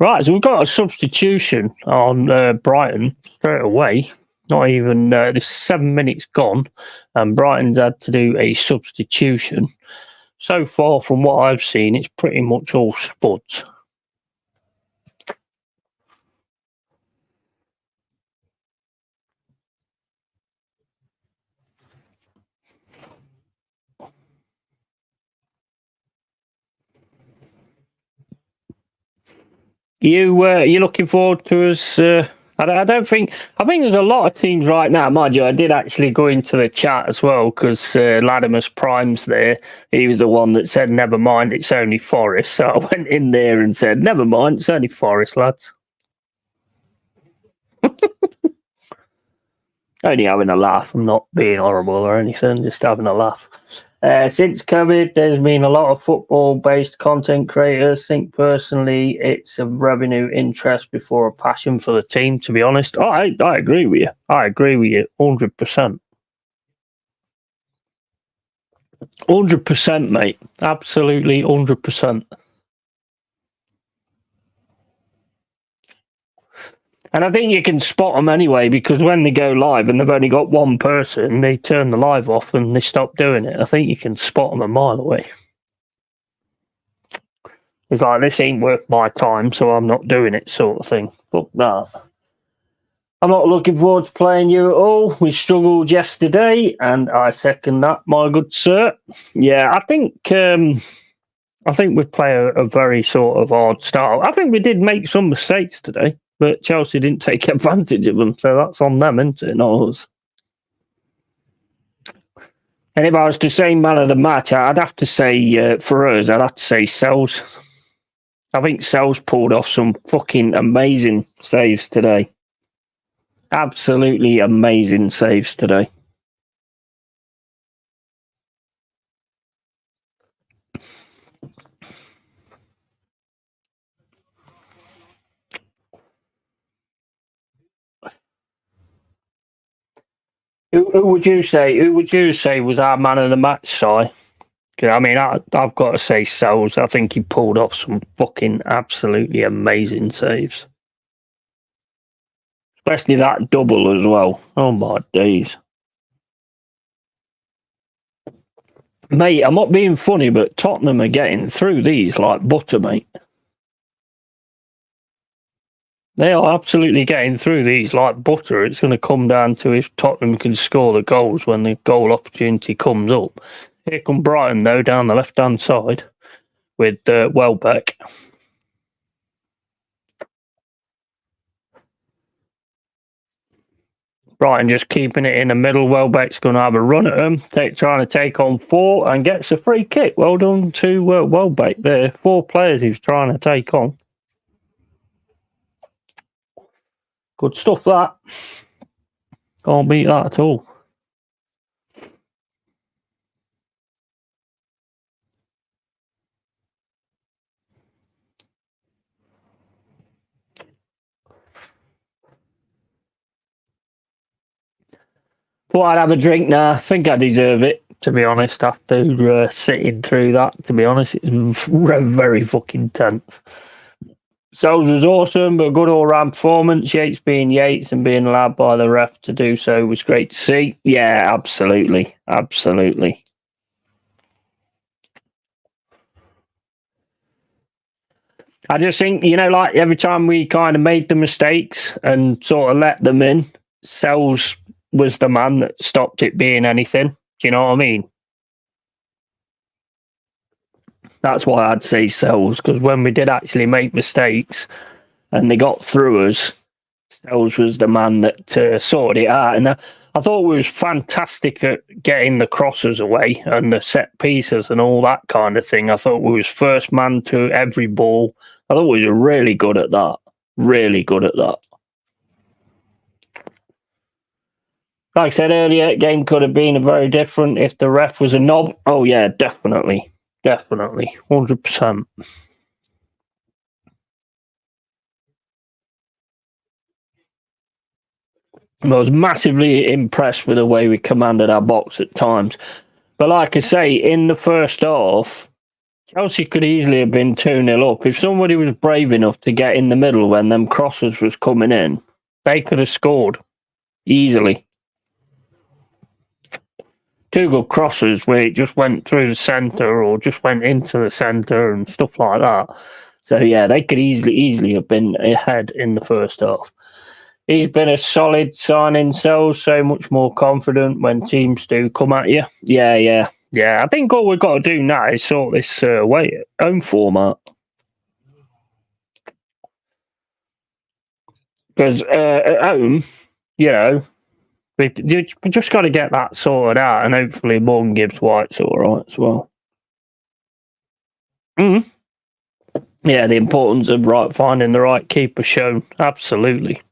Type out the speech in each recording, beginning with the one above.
Right, so we've got a substitution on Brighton straight away. Not even there's 7 minutes gone, and Brighton's had to do a substitution. So far, from what I've seen, it's pretty much all spuds. You looking forward to us? I don't think. I think there's a lot of teams right now, mind you. I did actually go into the chat as well because Latimus Prime's there. He was the one that said, "Never mind, it's only Forest." So I went in there and said, "Never mind, it's only Forest, lads." Only having a laugh. I'm not being horrible or anything. Just having a laugh. Since COVID, there's been a lot of football-based content creators. Think personally, it's a revenue interest before a passion for the team. To be honest, I agree with you. I agree with you 100%. 100%, mate. Absolutely 100%. And I think you can spot them anyway because when they go live and they've only got one person, they turn the live off and they stop doing it. I think you can spot them a mile away. It's like, this ain't worth my time, so I'm not doing it, sort of thing. Fuck that. I'm not looking forward to playing you at all. We struggled yesterday, and I second that, my good sir. Yeah, I think we play a very sort of odd style. I think we did make some mistakes today, but Chelsea didn't take advantage of them, so that's on them, isn't it? Not us. And if I was to say man of the match, I'd have to say, for us, I'd have to say Sells. I think Sells pulled off some fucking amazing saves today. Absolutely amazing saves today. Who would you say? Who would you say was our man of the match, Si? I mean, I've got to say Sells. I think he pulled off some fucking absolutely amazing saves. Especially that double as well. Oh, my days. Mate, I'm not being funny, but Tottenham are getting through these like butter, mate. They are absolutely getting through these like butter. It's going to come down to if Tottenham can score the goals when the goal opportunity comes up. Here come Brighton, though, down the left-hand side with Welbeck. Brighton just keeping it in the middle. Welbeck's going to have a run at them, trying to take on 4 and gets a free kick. Well done to Welbeck there. 4 players he's trying to take on. Good stuff, that. Can't beat that at all. Thought I'd have a drink now. I think I deserve it, to be honest, after sitting through that. To be honest, it's very fucking tense. Sells was awesome, but a good all-round performance. Yates being Yates and being allowed by the ref to do so was great to see. Yeah, absolutely. Absolutely. I just think, like every time we kind of made the mistakes and sort of let them in, Sells was the man that stopped it being anything. Do you know what I mean? That's why I'd say Sells, because when we did actually make mistakes and they got through us, Sells was the man that sorted it out. And I thought we was fantastic at getting the crosses away and the set pieces and all that kind of thing. I thought we was first man to every ball. I thought we was really good at that. Really good at that. Like I said earlier, game could have been very different if the ref was a knob. Oh, yeah, definitely. Definitely. 100%. I was massively impressed with the way we commanded our box at times. But like I say, in the first half, Chelsea could easily have been 2-0 up. If somebody was brave enough to get in the middle when them crosses was coming in, they could have scored easily. Two good crosses where it just went through the centre or just went into the centre and stuff like that. So, yeah, they could easily have been ahead in the first half. He's been a solid signing, so much more confident when teams do come at you. Yeah. I think all we've got to do now is sort this home format. Because at home, you know, we just got to get that sorted out, and hopefully Morgan Gibbs White's all right as well. Yeah, the importance of finding the right keeper shown. Absolutely.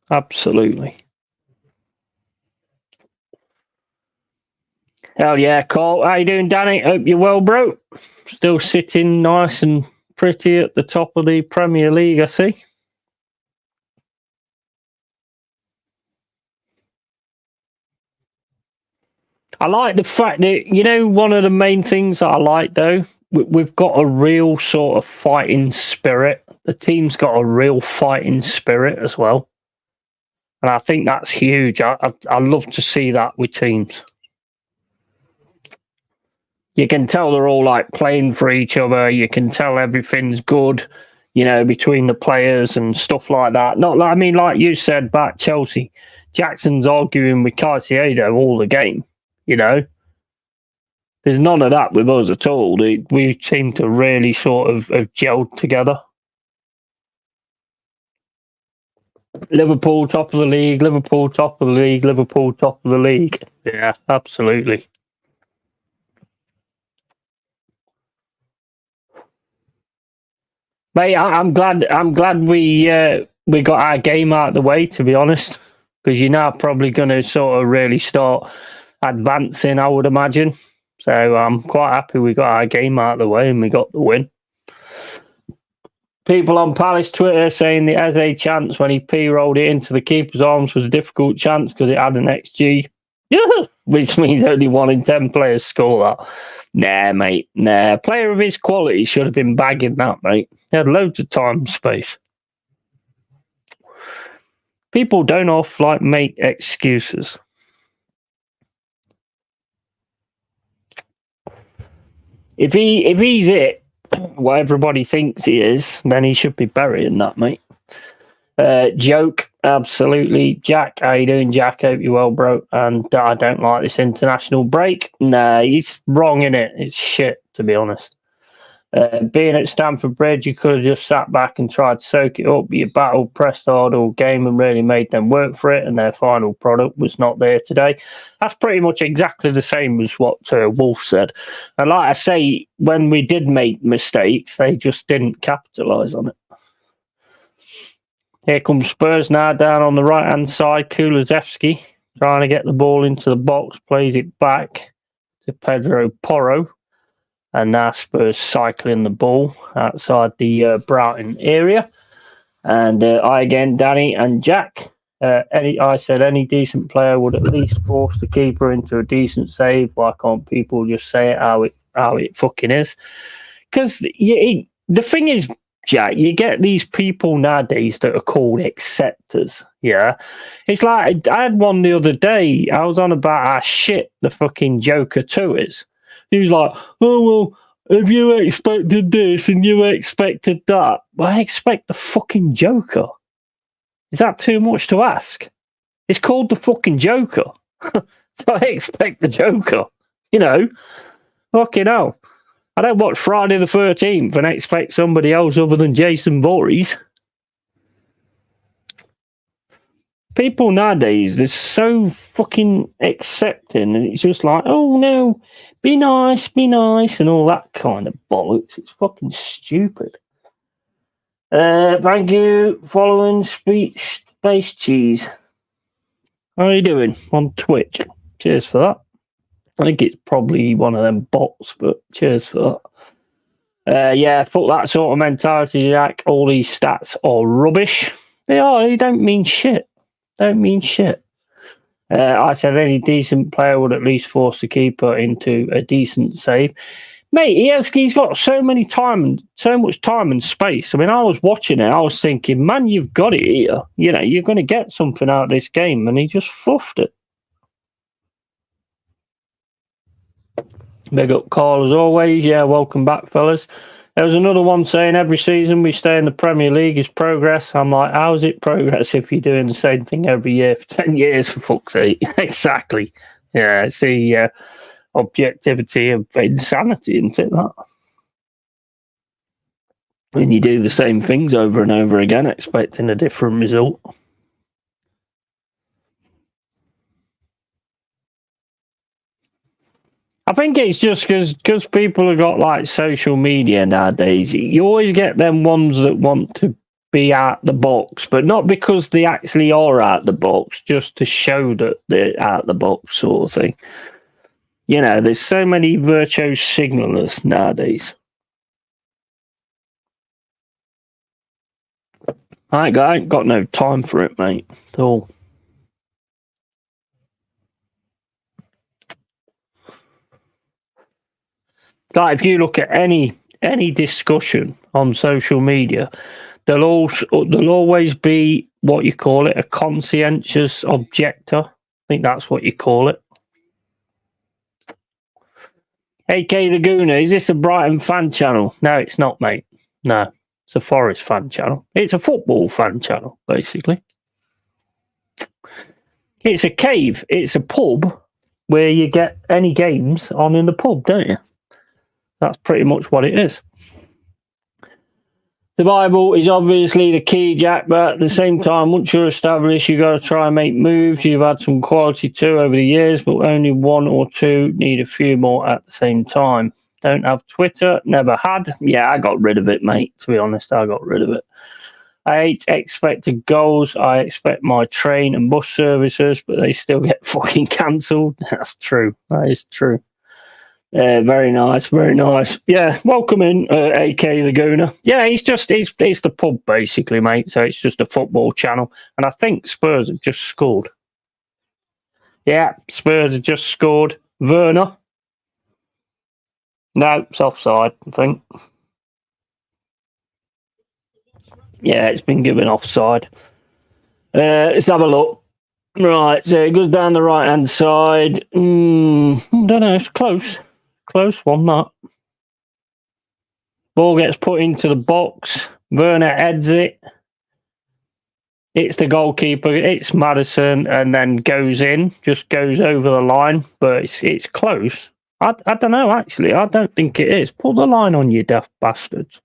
Hell yeah, Cole. How you doing, Danny? Hope you're well, bro. Still sitting nice and pretty at the top of the Premier League, I see. I like the fact that, one of the main things that I like, though, we've got a real sort of fighting spirit. The team's got a real fighting spirit as well. And I think that's huge. I love to see that with teams. You can tell they're all like playing for each other. You can tell everything's good, between the players and stuff like that. Like you said about Chelsea, Jackson's arguing with Caicedo all the game. There's none of that with us at all. We seem to really sort of have gelled together. Liverpool top of the league, Liverpool top of the league, Liverpool top of the league. Yeah, absolutely. Mate, I'm glad we got our game out of the way, to be honest, because you're now probably going to sort of really start advancing, I would imagine. So I'm quite happy we got our game out of the way and we got the win. People on Palace Twitter saying the Eze chance when he P-rolled it into the keeper's arms was a difficult chance because it had an XG. Which means only 1 in 10 players score that. Nah, mate. Nah. A player of his quality should have been bagging that, mate. He had loads of time and space. People don't often make excuses. If he's it, what everybody thinks he is, then he should be burying that, mate. Joke, absolutely. Jack, how you doing, Jack? Hope you're well, bro. And I don't like this international break. Nah, he's wrong in it. It's shit, to be honest. Being at Stamford Bridge, you could have just sat back and tried to soak it up. You battled, pressed hard all game and really made them work for it, and their final product was not there today. That's pretty much exactly the same as what Wolf said. And like I say, when we did make mistakes, they just didn't capitalise on it. Here comes Spurs now down on the right-hand side. Kulusevski trying to get the ball into the box, plays it back to Pedro Porro. And now Spurs cycling the ball outside the Brighton area. And I again, Danny and Jack. I said any decent player would at least force the keeper into a decent save. Why can't people just say it how it fucking is? Because the thing is, Jack, you get these people nowadays that are called acceptors. Yeah, it's like I had one the other day. I was on about how shit the fucking Joker 2 is. He was like, oh, well, if you expected this and you expected that, well, I expect the fucking Joker. Is that too much to ask? It's called the fucking Joker. So I expect the Joker. Fucking hell. I don't watch Friday the 13th and expect somebody else other than Jason Voorhees. People nowadays, they're so fucking accepting, and it's just like, oh no, be nice, and all that kind of bollocks. It's fucking stupid. Thank you, following Space Cheese. How are you doing on Twitch? Cheers for that. I think it's probably one of them bots, but cheers for that. Yeah, fuck that sort of mentality, Jack. All these stats are rubbish. They are. They don't mean shit. I said any decent player would at least force the keeper into a decent save. Mate, he's got so much time and space. I mean, I was watching it, I was thinking, man, you've got it here. You know, you're going to get something out of this game, and he just fluffed it. Big up Carl as always. Yeah, welcome back, fellas. There was another one saying every season we stay in the Premier League is progress. I'm like, how's it progress if you're doing the same thing every year for 10 years, for fuck's sake? Exactly. Yeah, it's the objectivity of insanity, isn't it, that? When you do the same things over and over again, expecting a different result. I think it's just because people have got like social media nowadays. You always get them ones that want to be out the box, but not because they actually are out the box, just to show that they're out the box, sort of thing. You know, there's so many virtual signalers nowadays. I ain't got no time for it, mate, at all. Like, if you look at any discussion on social media, there'll always be what you call it, a conscientious objector. I think that's what you call it. AK the Gooner, is this a Brighton fan channel? No, it's not, mate. No, it's a Forest fan channel. It's a football fan channel, basically. It's a cave. It's a pub where you get any games on in the pub, don't you? That's pretty much what it is. Survival is obviously the key, Jack, but at the same time, once you're established, you've got to try and make moves. You've had some quality too over the years, but only one or two, need a few more at the same time. Don't have Twitter, never had. Yeah, I got rid of it, mate. To be honest, I got rid of it. I hate expected goals. I expect my train and bus services, but they still get fucking cancelled. That's true. That is true. Very nice, very nice. Yeah, welcome in, AK the Gooner. Yeah, he's the pub basically, mate. So it's just a football channel, and I think Spurs have just scored. Yeah, Spurs have just scored. Werner. No, it's offside, I think. Yeah, it's been given offside. Let's have a look. Right, so it goes down the right-hand side. I don't know, it's close. Close one, that. Ball gets put into the box. Werner heads it. It's the goalkeeper. It's Maddison, and then goes in. Just goes over the line, but it's close. I don't know, actually. I don't think it is. Pull the line on, you daft bastards.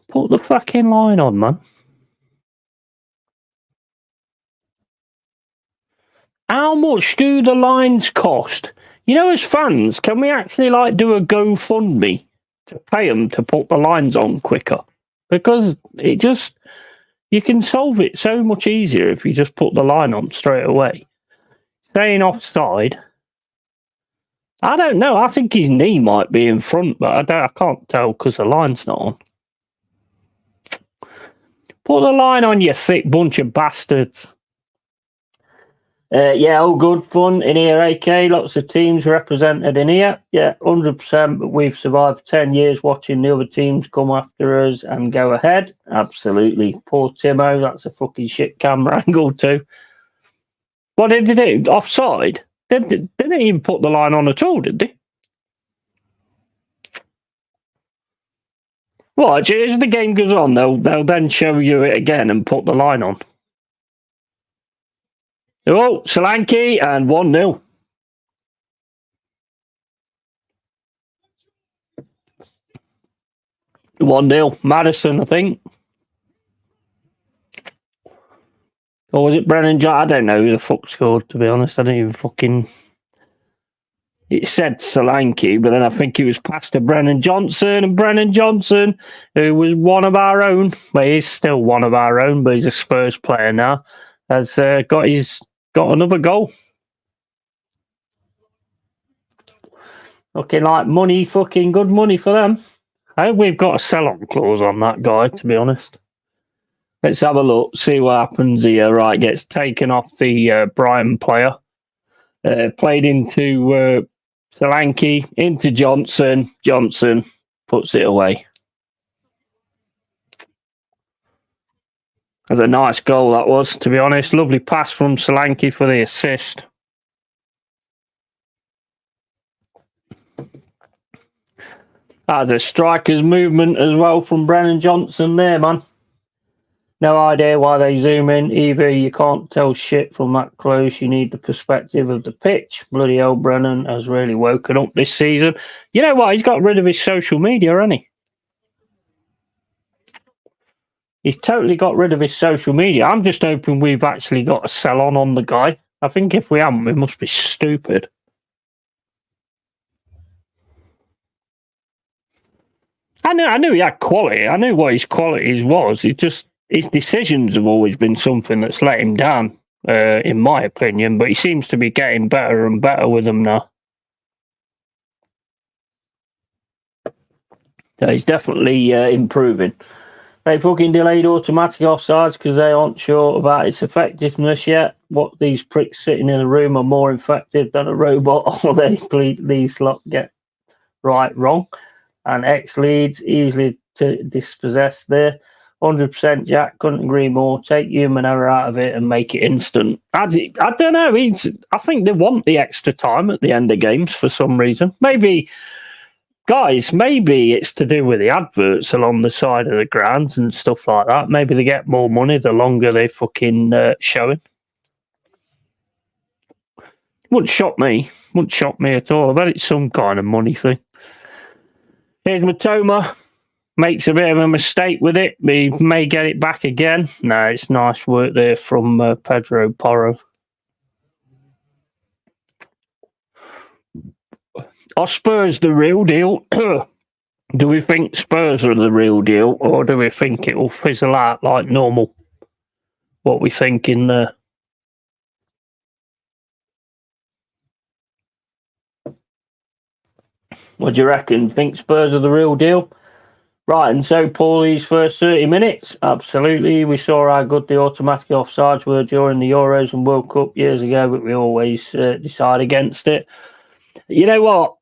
Put the fucking line on, man. How much do the lines cost? You know, as fans, can we actually like do a GoFundMe to pay them to put the lines on quicker? Because you can solve it so much easier if you just put the line on straight away. Staying offside. I don't know. I think his knee might be in front, but I can't tell because the line's not on. Put the line on, you thick bunch of bastards. Yeah, all good fun in here, AK. Lots of teams represented in here. Yeah, 100%. But we've survived 10 years watching the other teams come after us and go ahead. Absolutely. Poor Timo. That's a fucking shit camera angle too. What did they do? Offside? Didn't even put the line on at all, did they? Watch, as the game goes on, they'll then show you it again and put the line on. Oh, Solanke and 1-0. Maddison, I think. Or was it Brennan Johnson? I don't know who the fuck scored, to be honest. I don't even fucking... It said Solanke, but then I think it was passed to Brennan Johnson, and Brennan Johnson, who was one of our own, well, he's still one of our own, but he's a Spurs player now, has got another goal. Looking like money, fucking good money for them. I hope we've got a sell-on clause on that guy, to be honest. Let's have a look, see what happens here. Right, gets taken off the Brighton player. Played into Solanke, into Johnson. Johnson puts it away. That's a nice goal, that was, to be honest. Lovely pass from Solanke for the assist. That's a striker's movement as well from Brennan Johnson there, man. No idea why they zoom in. Either you can't tell shit from that close, you need the perspective of the pitch. Bloody old Brennan has really woken up this season. You know what? He's got rid of his social media, hasn't he? He's totally got rid of his social media. I'm just hoping we've actually got a sell on the guy. I think if we haven't, we must be stupid. I knew he had quality. I knew what his qualities was. It just his decisions have always been something that's let him down, in my opinion. But he seems to be getting better and better with them now. So he's definitely improving. They fucking delayed automatic offsides because they aren't sure about its effectiveness yet. What these pricks sitting in the room are more effective than a robot, or they completely get wrong. And X leads easily to dispossess there. 100% Jack, couldn't agree more. Take human error out of it and make it instant. I don't know. I think they want the extra time at the end of games for some reason. Maybe it's to do with the adverts along the side of the grounds and stuff like that. Maybe they get more money the longer they fucking showing. Wouldn't shock me at all. I bet it's some kind of money thing. Here's Matoma. Makes a bit of a mistake with it. He may get it back again. No, it's nice work there from Pedro Porro. Are Spurs the real deal? Do we think Spurs are the real deal, or do we think it will fizzle out like normal? What we think in there? What do you reckon? Think Spurs are the real deal? Right, and so Paulie's first 30 minutes. Absolutely. We saw how good the automatic offsides were during the Euros and World Cup years ago, but we always decide against it. You know what?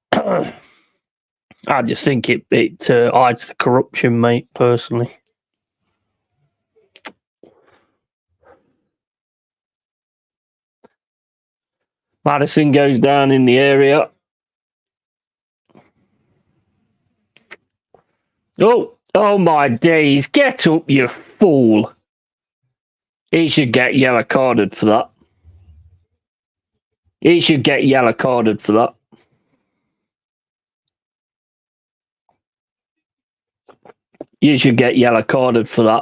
I just think it hides the corruption, mate, personally. Maddison goes down in the area. Oh my days. Get up, you fool. He should get yellow carded for that. You should get yellow carded for that.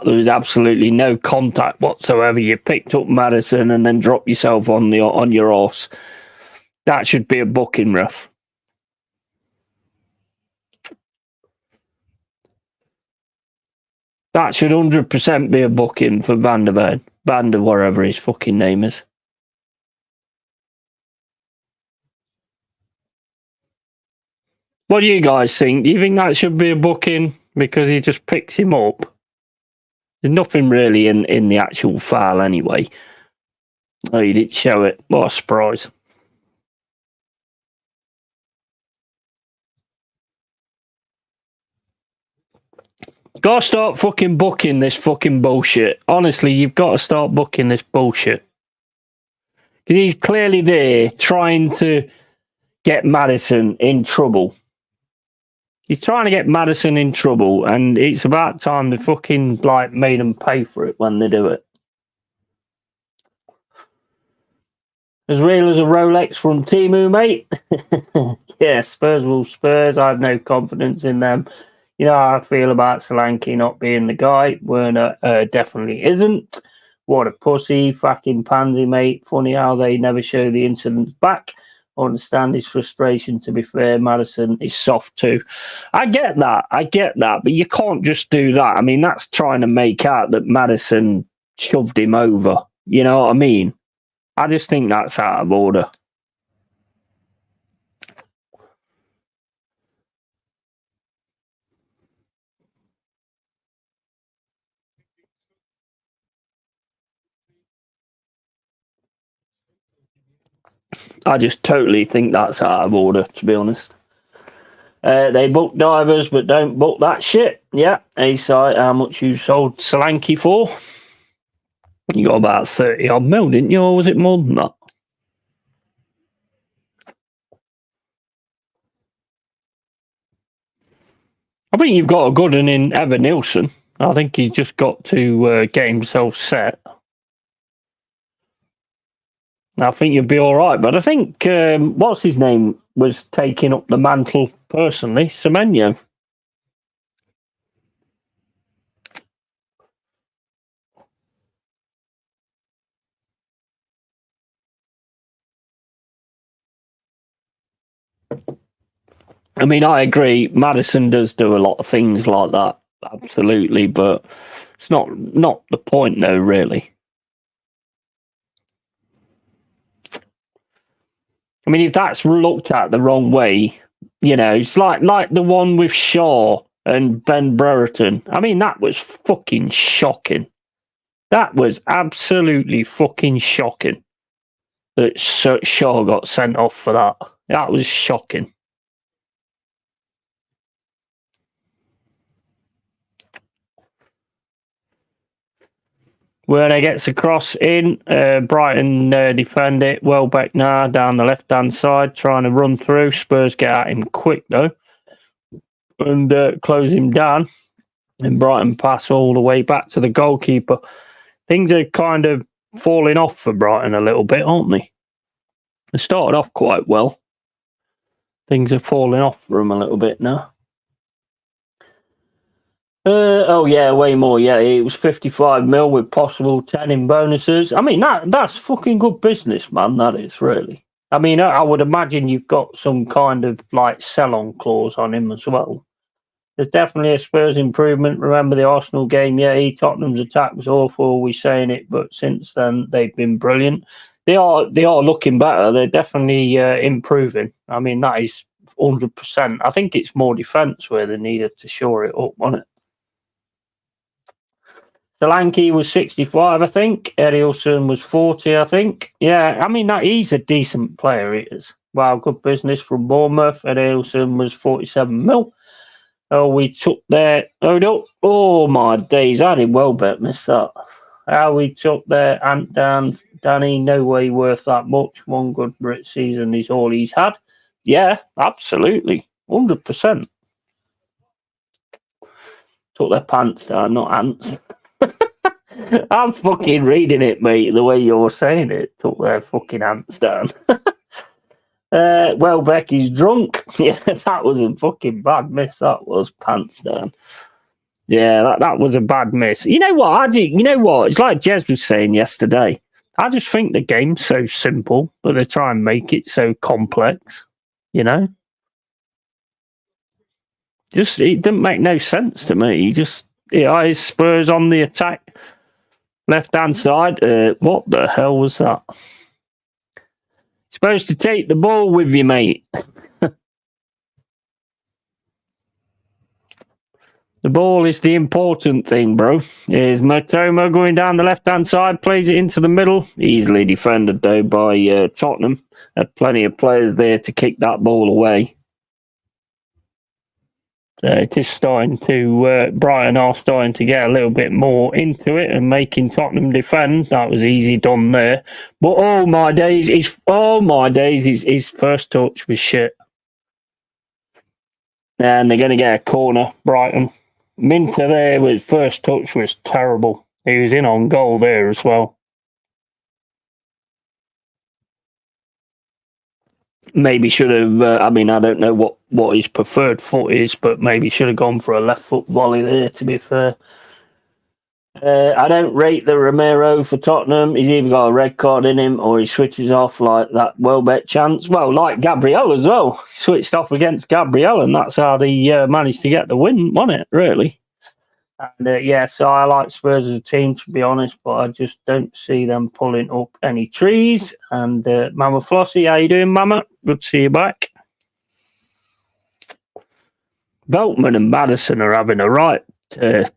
There was absolutely no contact whatsoever. You picked up Maddison and then dropped yourself on your horse. That should be a booking, ref. That should 100% be a booking for Van der Ven. Van der whatever his fucking name is. What do you guys think? Do you think that should be a booking because he just picks him up? There's nothing really in the actual foul anyway. Oh, you didn't show it. What a surprise. Gotta start fucking booking this fucking bullshit. Honestly, you've got to start booking this bullshit. Because he's clearly there trying to get Maddison in trouble. He's trying to get Maddison in trouble, and it's about time they fucking made them pay for it when they do it. As real as a Rolex from Temu, mate. Yeah, Spurs will Spurs. I have no confidence in them. You know how I feel about Solanke not being the guy. Werner definitely isn't. What a pussy, fucking pansy, mate. Funny how they never show the incidents back. I understand his frustration, to be fair. Maddison is soft too. I get that, but you can't just do that. I mean, that's trying to make out that Maddison shoved him over. You know what I mean? I just think that's out of order. I just totally think that's out of order, to be honest. They book divers, but don't book that shit. Yeah, A-side, how much you sold Solanke for? You got about 30 odd mil, didn't you? Or was it more than that? I think you've got a good one in Evan Nilsson. I think he's just got to get himself set. I think you'll be all right. But I think, what's his name, was taking up the mantle personally, Semenyo. I mean, I agree. Maddison does do a lot of things like that, absolutely, but it's not the point, though. Really. I mean, if that's looked at the wrong way, you know, it's like the one with Shaw and Ben Brereton. I mean, that was fucking shocking. That was absolutely fucking shocking that Shaw got sent off for that. That was shocking. Werner gets a cross in. Brighton defend it. Welbeck now down the left-hand side, trying to run through. Spurs get at him quick, though, and close him down. And Brighton pass all the way back to the goalkeeper. Things are kind of falling off for Brighton a little bit, aren't they? They started off quite well. Things are falling off for them a little bit now. Oh yeah, way more. Yeah, it was 55 mil with possible 10 in bonuses. I mean, that's fucking good business, man. That is really. I mean, I would imagine you've got some kind of like sell-on clause on him as well. There's definitely a Spurs improvement. Remember the Arsenal game? Yeah, Tottenham's attack was awful. We're saying it, but since then they've been brilliant. They are looking better. They're definitely improving. I mean, that is 100%. I think it's more defence where they needed to shore it up, wasn't it? Solanke was 65, I think. Erielson was 40, I think. Yeah, I mean, he's a decent player, he is. Wow, good business from Bournemouth. Erielson was 47 mil. Oh, we took their... Oh, no. Oh, my days. I did Welbeck miss that. How we took their Ant down. Danny, no way worth that much. One good Brit season is all he's had. Yeah, absolutely. 100%. Took their pants down, not ants. I'm fucking reading it, mate, the way you're saying it. Took their fucking ants down. Welbeck is drunk. Yeah, that was a fucking bad miss. That was pants down. Yeah, that was a bad miss. You know what? It's like Jez was saying yesterday. I just think the game's so simple, but they try and make it so complex. You know? Just, it didn't make no sense to me. His Spurs on the attack. Left-hand side. What the hell was that? Supposed to take the ball with you, mate. The ball is the important thing, bro. Here's Matoma going down the left-hand side, plays it into the middle. Easily defended, though, by Tottenham. Had plenty of players there to kick that ball away. It is starting to... Brighton are starting to get a little bit more into it and making Tottenham defend. That was easy done there. But oh my days, his first touch was shit. And they're going to get a corner, Brighton. Minter there, with first touch was terrible. He was in on goal there as well. Maybe should have, I don't know what his preferred foot is, but maybe should have gone for a left foot volley there, to be fair. I don't rate the Romero for Tottenham. He's either got a red card in him or he switches off like that Welbeck chance. Well, like Gabriel as well. Switched off against Gabriel, and that's how they managed to get the win, wasn't it, really? And so I like Spurs as a team, to be honest, but I just don't see them pulling up any trees. And Mama Flossie, how you doing, Mama? Good to see you back. Veltman and Maddison are having a right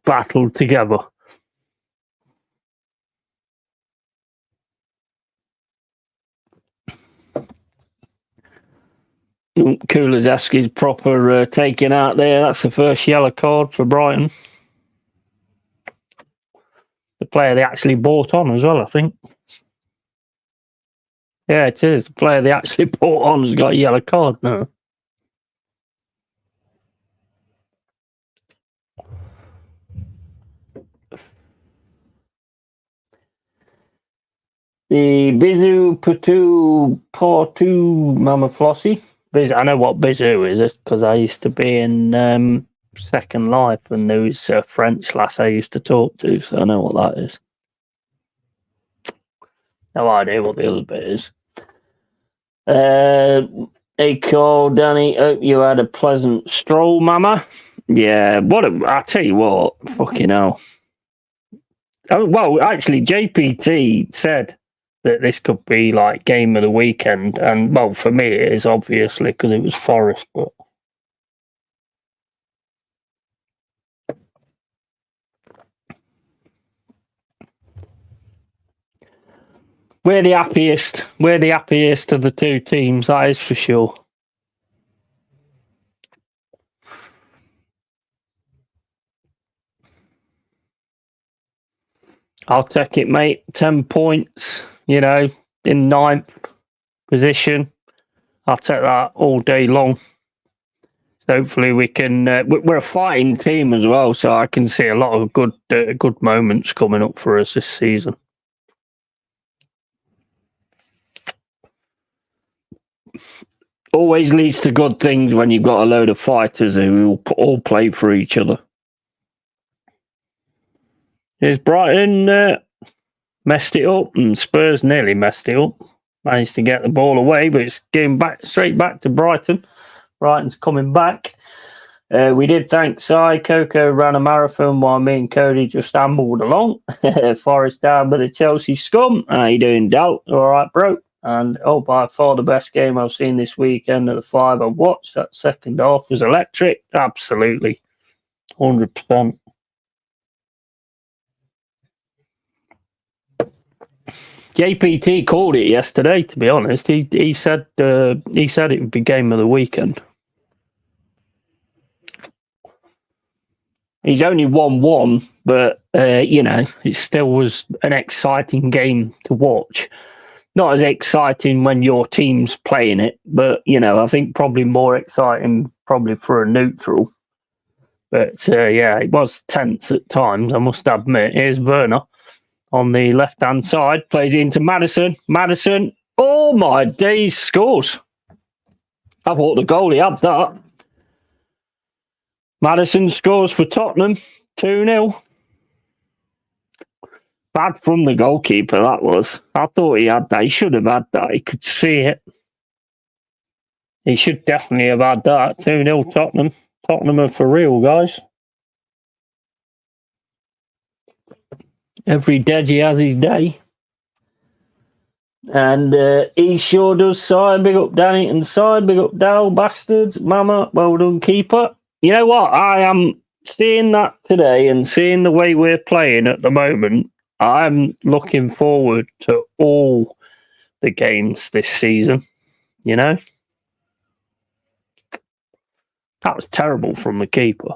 battle together. Kulizeski's proper taken out there. That's the first yellow card for Brighton. The player they actually bought on as well, I think. Yeah, it is. The player they actually bought on has got a yellow card now. The Bizu Patu Portu Mama Flossie. I know what Bizu is because I used to be in Second Life and there was a French lass I used to talk to, so I know what that is. No idea what the other bit is. Hey, call Danny. Hope you had a pleasant stroll, Mama. Yeah, I tell you what, fucking hell. Oh, well, actually, JPT said that this could be like game of the weekend, and well, for me it is obviously because it was Forest, but we're the happiest. We're the happiest of the two teams, that is for sure. I'll take it, mate. 10 points, in 9th position. I'll take that all day long. So hopefully we can. We're a fighting team as well, so I can see a lot of good moments coming up for us this season. Always leads to good things when you've got a load of fighters who all play for each other. Here's Brighton messed it up, and Spurs nearly messed it up. Managed to get the ball away, but it's going straight back to Brighton. Brighton's coming back. We did thank Sai. Coco ran a marathon while me and Cody just ambled along. Forest down with the Chelsea scum. How you doing, Dal? All right, bro. And by far the best game I've seen this weekend of the 5 I've watched. That second half was electric. Absolutely. 100%. JPT called it yesterday, to be honest. He said it would be game of the weekend. He's only won one, but it still was an exciting game to watch. Not as exciting when your team's playing it, but I think probably more exciting probably for a neutral. But it was tense at times, I must admit. Here's Werner on the left-hand side, plays into Maddison. Maddison, oh my days, scores. I thought the goalie had that. Maddison scores for Tottenham, 2-0. Bad from the goalkeeper, that was. I thought he had that. He should have had that. He could see it. He should definitely have had that. 2-0 Tottenham. Tottenham are for real, guys. Every Deji has his day. And he sure does, side. Big up Danny and side. Big up Dal, bastards. Mama, well done, keeper. You know what? I am seeing that today and seeing the way we're playing at the moment. I'm looking forward to all the games this season. That was terrible from the keeper.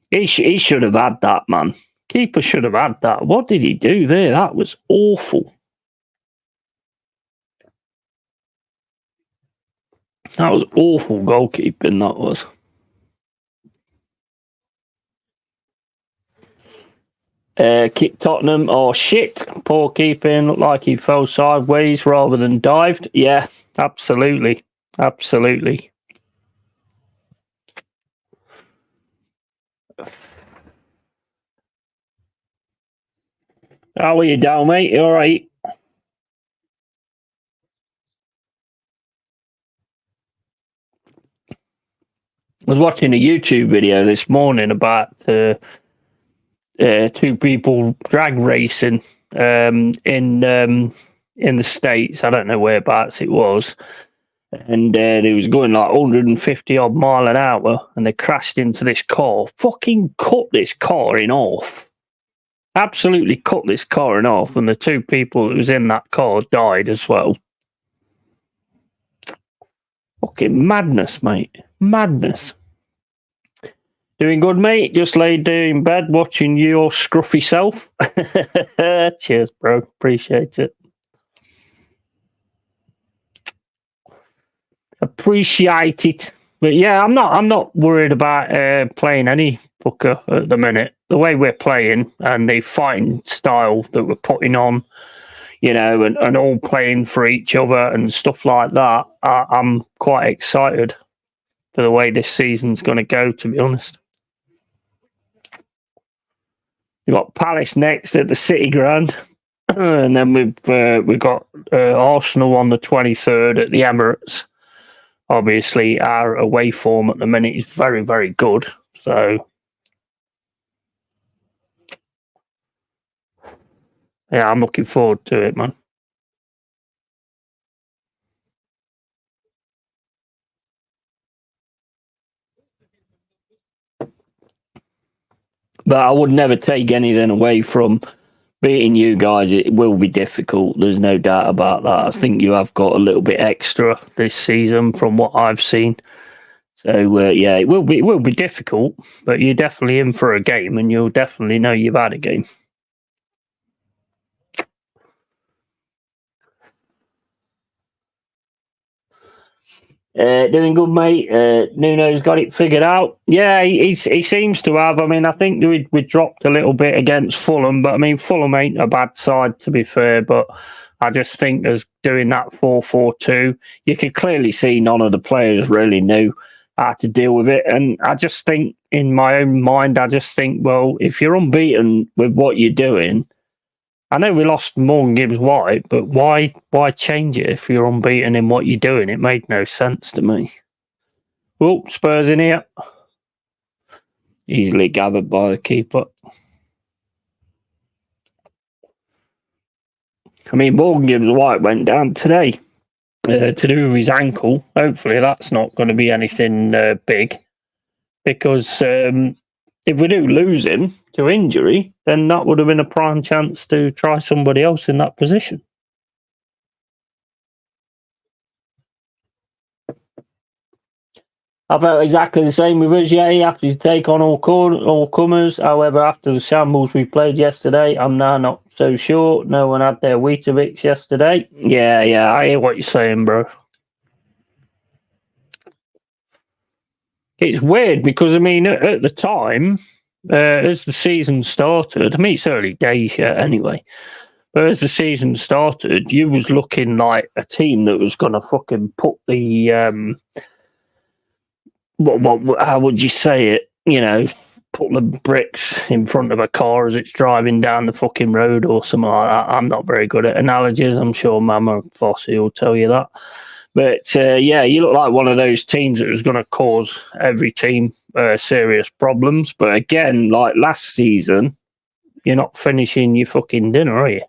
He should have had that, man. Keeper should have had that. What did he do there? That was awful. That was awful goalkeeping, that was. Keep Tottenham, shit. Poor keeping, looked like he fell sideways rather than dived. Yeah, absolutely. Absolutely. How are you down, mate? You all right? I was watching a YouTube video this morning about two people drag racing in the States. I don't know whereabouts it was. And they was going like 150 odd mile an hour and they crashed into this car. Fucking cut this car in half. Absolutely cut this car in half. And the two people that was in that car died as well. Fucking madness, mate. Madness. Doing good, mate. Just laid there in bed watching your scruffy self. Cheers, bro. Appreciate it. Appreciate it. But yeah, I'm not worried about playing any fucker at the minute. The way we're playing and the fighting style that we're putting on, you know, and all playing for each other and stuff like that, I'm quite excited for the way this season's going to go, to be honest. We've got Palace next at the City Ground. And then we've got Arsenal on the 23rd at the Emirates. Obviously, our away form at the minute is very, very good. So, yeah, I'm looking forward to it, man. But I would never take anything away from beating you guys. It will be difficult. There's no doubt about that. I think you have got a little bit extra this season from what I've seen. So yeah, it will be difficult, but you're definitely in for a game, and you'll definitely know you've had a game. Doing good, mate. Nuno's got it figured out. Yeah, he seems to have. I mean, I think we dropped a little bit against Fulham, but I mean, Fulham ain't a bad side, to be fair. But I just think as doing that 4-4-2, you could clearly see none of the players really knew how to deal with it. And I just think, in my own mind, I just think, well, if you're unbeaten with what you're doing, I know we lost Morgan Gibbs White, but why change it if you're unbeaten in what you're doing? It made no sense to me. Oh, Spurs in here. Easily gathered by the keeper. I mean, Morgan Gibbs White went down today to do with his ankle. Hopefully that's not going to be anything big, because if we do lose him to injury, then that would have been a prime chance to try somebody else in that position. I felt exactly the same with us. Yeah, happy to take on all comers. However, after the shambles we played yesterday, I'm now not so sure. No one had their Weetabix yesterday. Yeah, I hear what you're saying, bro. It's weird because, I mean, at the time, as the season started, I mean, it's early days yet anyway, but as the season started, you was looking like a team that was going to fucking put the, how would you say it? You know, put the bricks in front of a car as it's driving down the fucking road or something like that. I'm not very good at analogies. I'm sure Mama Fossey will tell you that. But yeah, you look like one of those teams that was going to cause every team serious problems. But again, like last season, you're not finishing your fucking dinner, are you?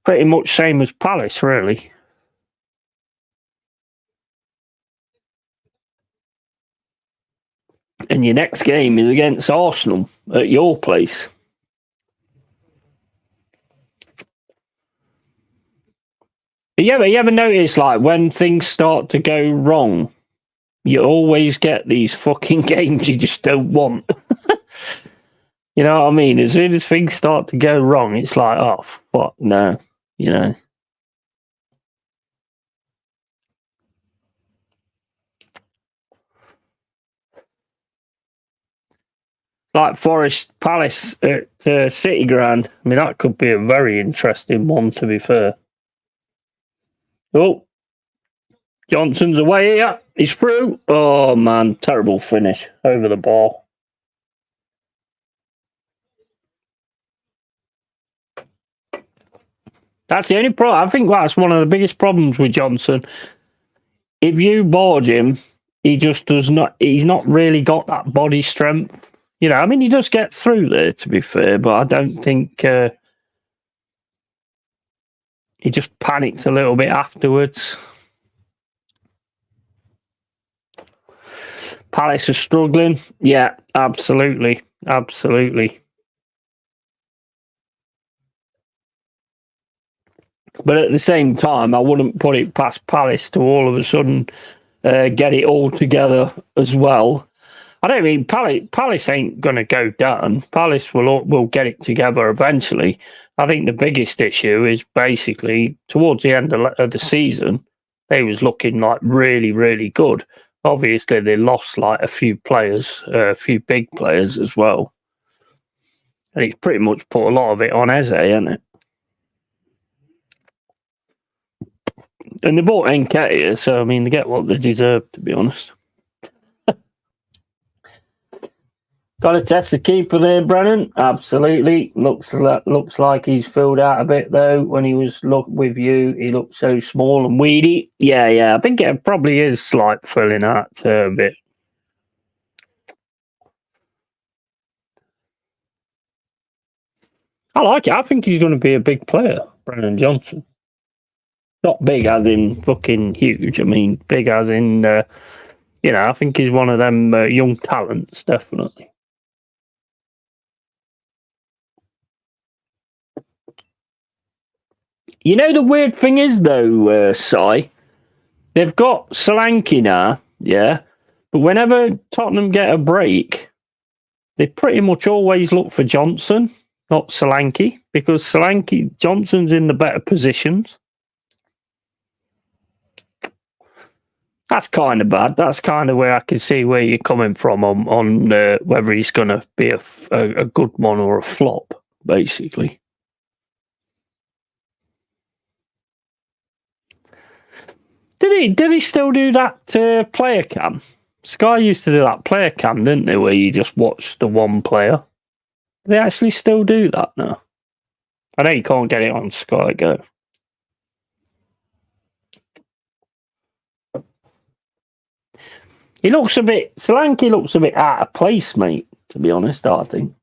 Pretty much same as Palace, really. And your next game is against Arsenal at your place. You ever notice, like, when things start to go wrong, you always get these fucking games you just don't want. You know what I mean? As soon as things start to go wrong, it's like, oh, fuck no, you know. Like Forest Palace at City Ground. I mean, that could be a very interesting one, to be fair. Oh, Johnson's away here. He's through. Oh, man, terrible finish over the ball. That's the only problem. I think that's one of the biggest problems with Johnson. If you barge him, he just does not. He's not really got that body strength. You know, I mean, he does get through there, to be fair, but I don't think he just panics a little bit afterwards. Palace are struggling. Yeah, absolutely. But at the same time, I wouldn't put it past Palace to all of a sudden get it all together as well. I don't mean Palace ain't going to go down. Palace will get it together eventually. I think the biggest issue is basically towards the end of the season, they was looking like really, really good. Obviously, they lost like a few players, a few big players as well. And it's pretty much put a lot of it on Eze, hasn't it? And they bought Nketiah, so I mean, they get what they deserve, to be honest. Got to test the keeper there, Brennan. Absolutely. Looks like he's filled out a bit, though. When he was with you, he looked so small and weedy. Yeah. I think it probably is slight filling out a bit. I like it. I think he's going to be a big player, Brennan Johnson. Not big as in fucking huge. I mean, big as in, I think he's one of them young talents, definitely. You know, the weird thing is, though, Si, they've got Solanke now, yeah, but whenever Tottenham get a break, they pretty much always look for Johnson, not Solanke, because Johnson's in the better positions. That's kind of bad. That's kind of where I can see where you're coming from on whether he's going to be a good one or a flop, basically. Did he still do that player cam? Sky used to do that player cam, didn't they, where you just watch the one player? Do they actually still do that now? I know you can't get it on Sky Go. Solanke looks a bit out of place, mate, to be honest, I think.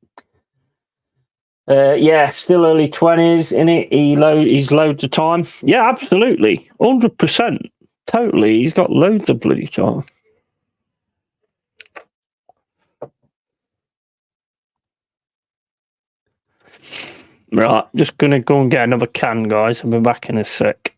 Still early 20s, innit? He's loads of time. Yeah, absolutely. 100%. Totally. He's got loads of bloody time. Right, just going to go and get another can, guys. I'll be back in a sec.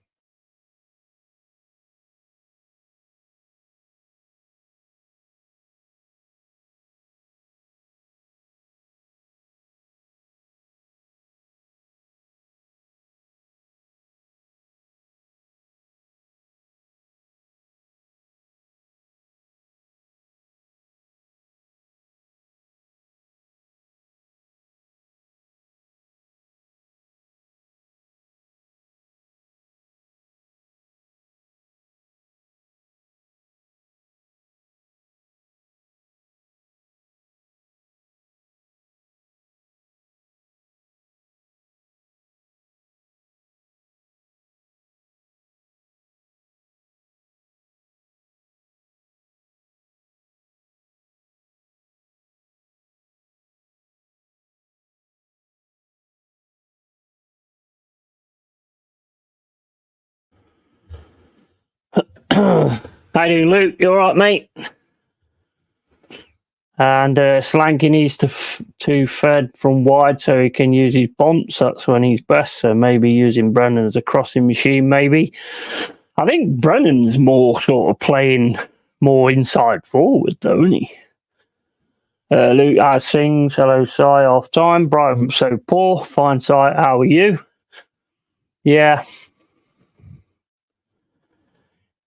How you doing, Luke? You all right, mate? And Solanke needs to fed from wide so he can use his bumps. That's when he's best. So maybe using Brennan as a crossing machine, maybe. I think Brennan's more sort of playing more inside forward, though, isn't he? Luke sings, hello, Si, half time. Brighton so poor. Fine, Si, how are you? Yeah.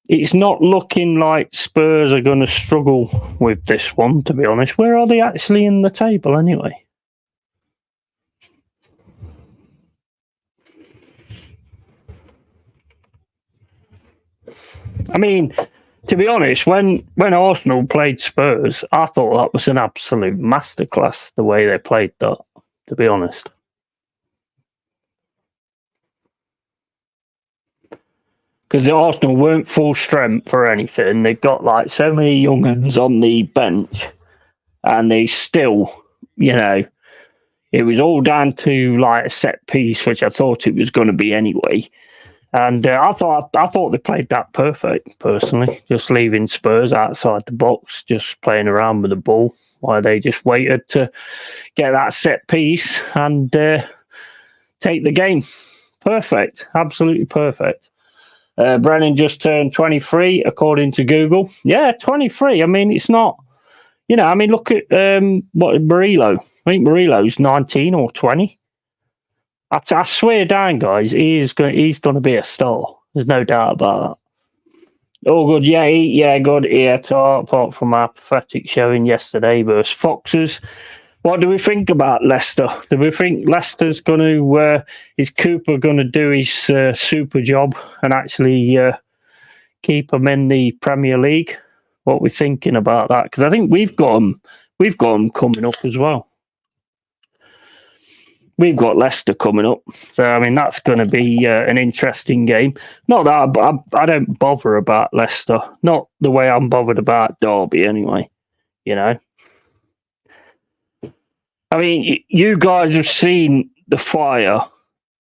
It's not looking like Spurs are going to struggle with this one, to be honest. Where are they actually in the table anyway? I mean, to be honest, when Arsenal played Spurs, I thought that was an absolute masterclass, the way they played that, to be honest. Because the Arsenal weren't full strength for anything. They've got like so many young uns on the bench, and they still, it was all down to like a set piece, which I thought it was going to be anyway. And I thought they played that perfect, personally. Just leaving Spurs outside the box, just playing around with the ball, while they just waited to get that set piece and take the game. perfect. Absolutely perfect. Brennan just turned 23, according to Google. Yeah, 23. I mean, it's not, I mean, look at what Murillo. I think Murillo's 19 or 20. I swear down, guys, he's going to be a star. There's no doubt about that. Oh, good. Yeah, good. Yeah, apart from our pathetic showing yesterday versus Foxes. What do we think about Leicester? Do we think Leicester's going to, is Cooper going to do his super job and actually keep them in the Premier League? What are we thinking about that? Because I think we've got them coming up as well. We've got Leicester coming up. So, I mean, that's going to be an interesting game. Not that I don't bother about Leicester. Not the way I'm bothered about Derby, anyway. I mean, you guys have seen the fire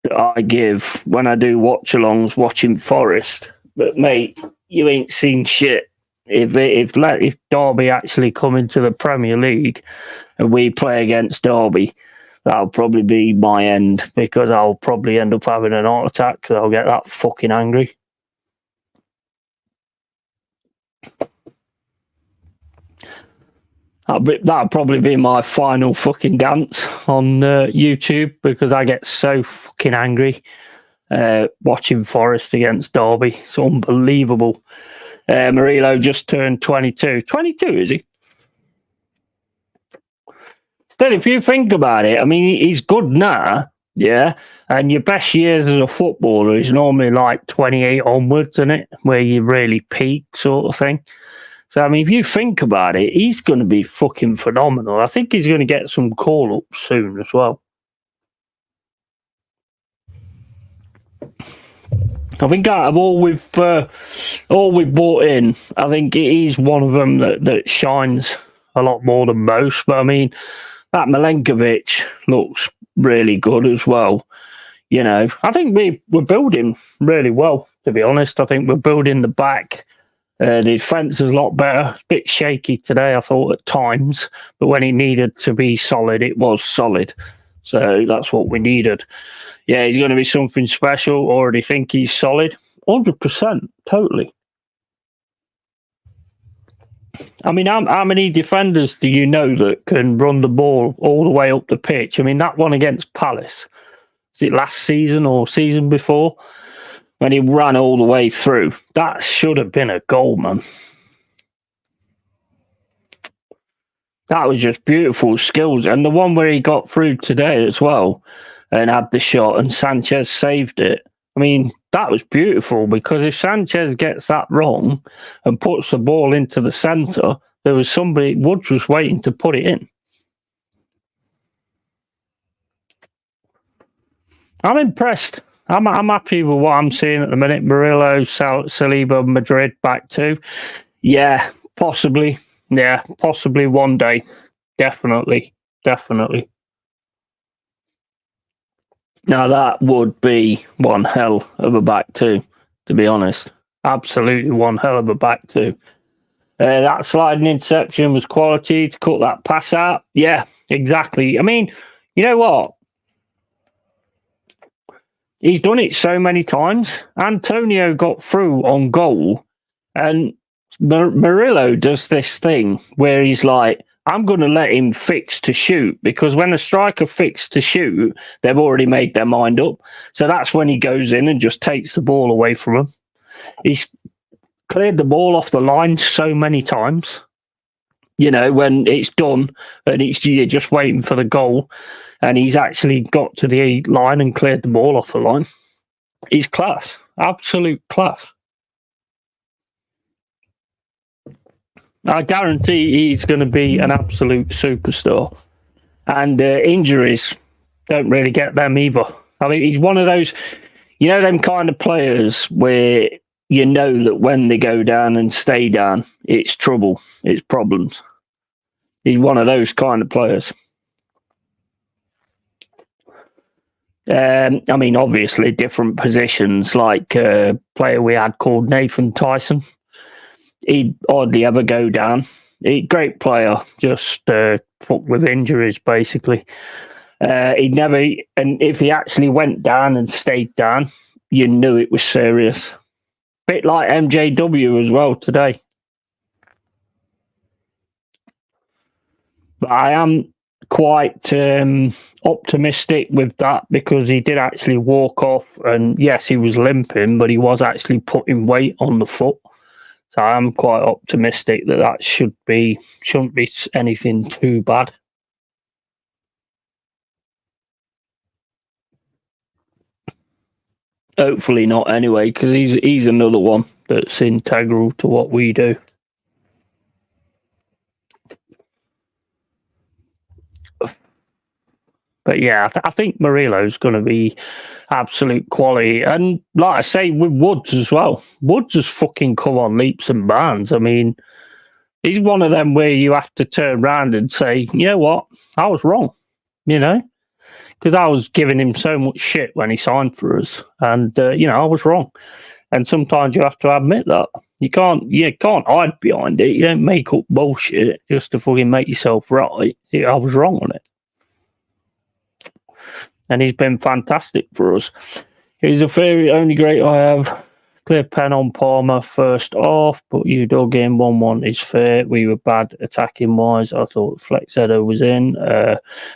that I give when I do watch-alongs watching Forest. But, mate, you ain't seen shit. If Derby actually come into the Premier League and we play against Derby, that'll probably be my end, because I'll probably end up having an heart attack because I'll get that fucking angry. That'll probably be my final fucking dance on YouTube, because I get so fucking angry watching Forest against Derby. It's unbelievable. Murillo just turned 22. 22, is he? Still, if you think about it, I mean, he's good now, yeah? And your best years as a footballer is normally like 28 onwards, isn't it? Where you really peak, sort of thing. So, I mean, if you think about it, he's going to be fucking phenomenal. I think he's going to get some call-ups soon as well. I think out of all we've brought in, I think he's one of them that shines a lot more than most. But, I mean, that Milenkovic looks really good as well. I think we're building really well, to be honest. I think we're building the back. The defence is a lot better. A bit shaky today, I thought, at times. But when it needed to be solid, it was solid. So that's what we needed. Yeah, he's going to be something special. Already think he's solid. 100%, totally. I mean, how many defenders do you know that can run the ball all the way up the pitch? I mean, that one against Palace, was it last season or season before? When he ran all the way through. That should have been a goal, man. That was just beautiful skills. And the one where he got through today as well and had the shot and Sanchez saved it. I mean, that was beautiful, because if Sanchez gets that wrong and puts the ball into the centre, there was somebody, Woods was waiting to put it in. I'm impressed. I'm happy with what I'm seeing at the minute. Murillo, Saliba, Madrid back too. Yeah, possibly. Yeah, possibly one day. Definitely. Now, that would be one hell of a back two, to be honest. Absolutely one hell of a back two. That sliding interception was quality to cut that pass out. Yeah, exactly. I mean, you know what? He's done it so many times. Antonio got through on goal, and Murillo does this thing where he's like, I'm going to let him fix to shoot, because when a striker fixes to shoot, they've already made their mind up. So that's when he goes in and just takes the ball away from him. He's cleared the ball off the line so many times. When it's done and you're just waiting for the goal, and he's actually got to the line and cleared the ball off the line. He's class. Absolute class. I guarantee he's going to be an absolute superstar. And injuries don't really get them either. I mean, he's one of those, them kind of players where you know that when they go down and stay down, it's trouble, it's problems. He's one of those kind of players. I mean, obviously, different positions, like a player we had called Nathan Tyson. He'd hardly ever go down. Great player, just fucked with injuries, basically. He'd never, and if he actually went down and stayed down, you knew it was serious. Bit like MJW as well today. But I am quite optimistic with that because he did actually walk off, and yes, he was limping, but he was actually putting weight on the foot. So I'm quite optimistic that shouldn't be anything too bad. Hopefully not, anyway, because he's another one that's integral to what we do. But yeah, I think Murillo's going to be absolute quality. And like I say, with Woods as well. Woods has fucking come on leaps and bounds. I mean, he's one of them where you have to turn around and say, you know what, I was wrong, because I was giving him so much shit when he signed for us. And, I was wrong. And sometimes you have to admit that. You can't hide behind it. You don't make up bullshit just to fucking make yourself right. I was wrong on it. And he's been fantastic for us. He's the only great I have. Clear pen on Palmer first off, but you dug in. 1-1 is fair. We were bad attacking wise. I thought Flex Edo was in.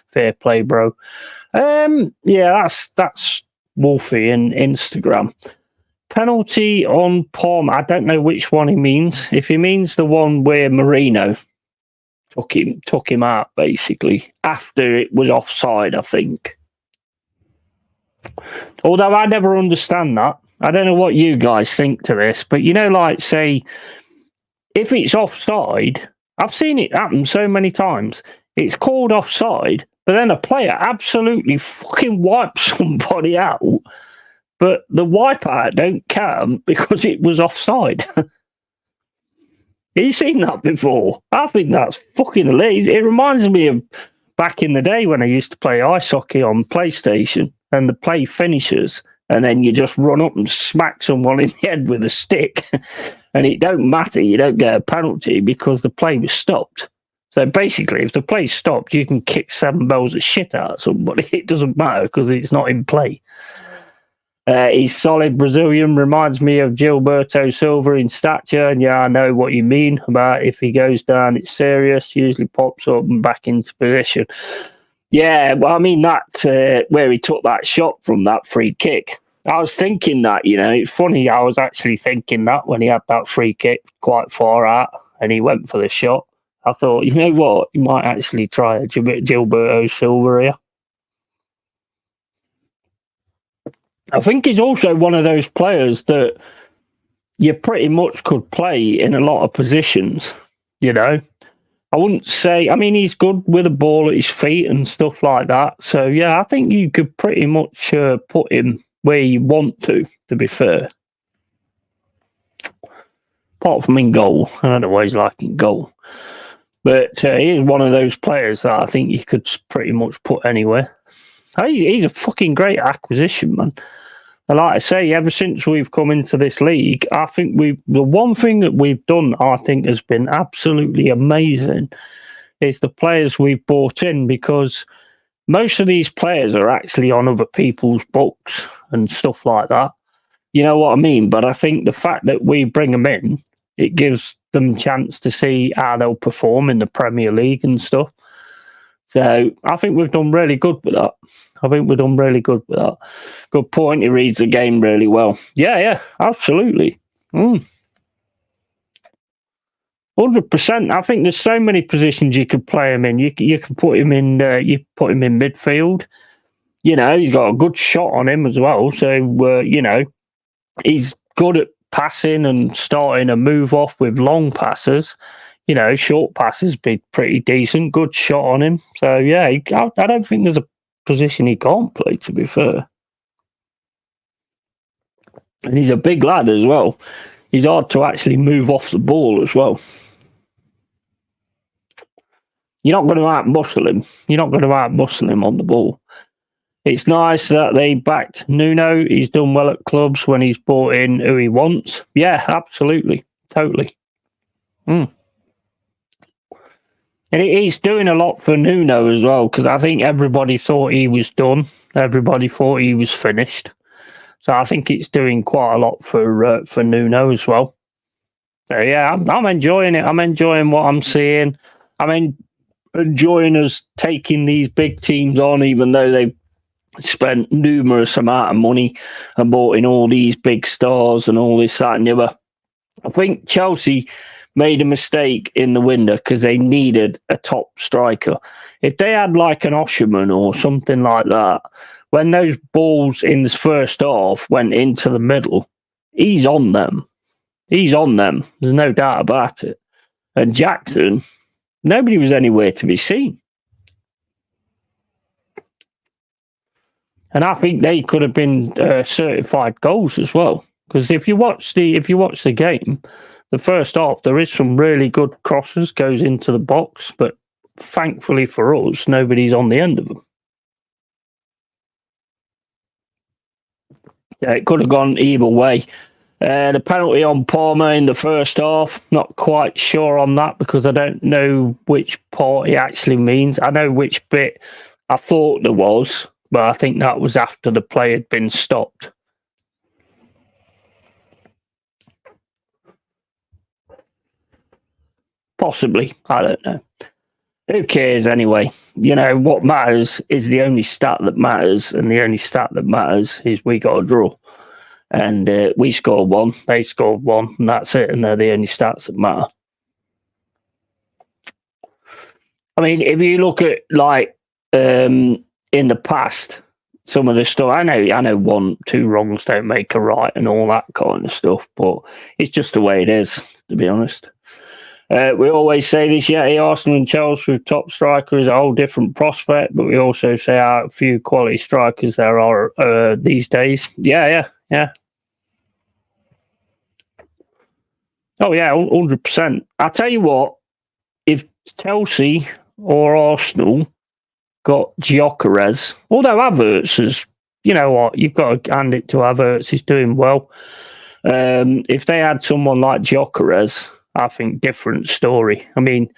Fair play, bro. Yeah, that's Wolfie in Instagram. Penalty on Palmer. I don't know which one he means. If he means the one where Marino took him out, basically, after it was offside, I think. Although I never understand that. I don't know what you guys think to this, but like, say, if it's offside, I've seen it happen so many times. It's called offside, but then a player absolutely fucking wipes somebody out, but the wipeout don't count because it was offside. Have you seen that before? I think that's fucking hilarious. It reminds me of back in the day when I used to play ice hockey on PlayStation. And the play finishes, and then you just run up and smack someone in the head with a stick, and it don't matter. You don't get a penalty because the play was stopped. So basically, if the play's stopped, you can kick 7 bells of shit out of somebody. It doesn't matter because it's not in play. He's solid Brazilian, reminds me of Gilberto Silva in stature, and yeah, I know what you mean about if he goes down, it's serious. Usually pops up and back into position. Yeah, well, I mean, that where he took that shot from that free kick. I was thinking that, it's funny. I was actually thinking that when he had that free kick quite far out and he went for the shot. I thought, you know what? You might actually try a Gilberto Silva here. I think he's also one of those players that you pretty much could play in a lot of positions, I wouldn't say, I mean, he's good with a ball at his feet and stuff like that. So, yeah, I think you could pretty much put him where you want to be fair. Apart from in goal. I don't always like in goal. But he is one of those players that I think you could pretty much put anywhere. He's a fucking great acquisition, man. And like I say, ever since we've come into this league, I think the one thing that we've done, I think, has been absolutely amazing is the players we've brought in, because most of these players are actually on other people's books and stuff like that. You know what I mean? But I think the fact that we bring them in, it gives them a chance to see how they'll perform in the Premier League and stuff. So I think we've done really good with that. Good point. He reads the game really well. Yeah, absolutely. 100%. I think there's so many positions you could play him in. You can put him in. You put him in midfield. He's got a good shot on him as well. So he's good at passing and starting a move off with long passes. Short passes be pretty decent. Good shot on him. So yeah, I don't think there's a position he can't play, to be fair. And he's a big lad as well. He's hard to actually move off the ball as well. You're not going to out-muscle him. On the ball. It's nice that they backed Nuno. He's done well at clubs when he's brought in who he wants. Yeah, absolutely. Totally. And he's doing a lot for Nuno as well, because I think everybody thought he was done. Everybody thought he was finished. So I think it's doing quite a lot for Nuno as well. So yeah, I'm enjoying it. I'm enjoying what I'm seeing. Enjoying us taking these big teams on, even though they've spent numerous amount of money and bought in all these big stars and all this, that, and the other. I think Chelsea made a mistake in the window because they needed a top striker. If they had like an Osherman or something like that, when those balls in the first half went into the middle, he's on them. He's on them. There's no doubt about it. And Jackson, nobody was anywhere to be seen. And I think they could have been certified goals as well. Because if you watch the game, the first half, there is some really good crosses goes into the box, but thankfully for us, nobody's on the end of them. Yeah, it could have gone either way. The penalty on Palmer in the first half, not quite sure on that because I don't know which part he actually means. I know which bit I thought there was, but I think that was after the play had been stopped. Possibly. I don't know. Who cares anyway? You know, what matters is the only stat that matters, and the only stat that matters is we got a draw. And we scored one, they scored one, and that's it, and they're the only stats that matter. I mean, if you look at, like, in the past, some of the stuff, I know 1, 2 wrongs don't make a right and all that kind of stuff, but it's just the way it is, to be honest. We always say this, Arsenal and Chelsea with top striker is a whole different prospect, but we also say how few quality strikers there are these days. Yeah. Oh, yeah, 100%. I'll tell you what, if Chelsea or Arsenal got Gyökeres, although Havertz is, you know what, you've got to hand it to Havertz, he's doing well. If they had someone like Gyökeres, I think different story. I mean,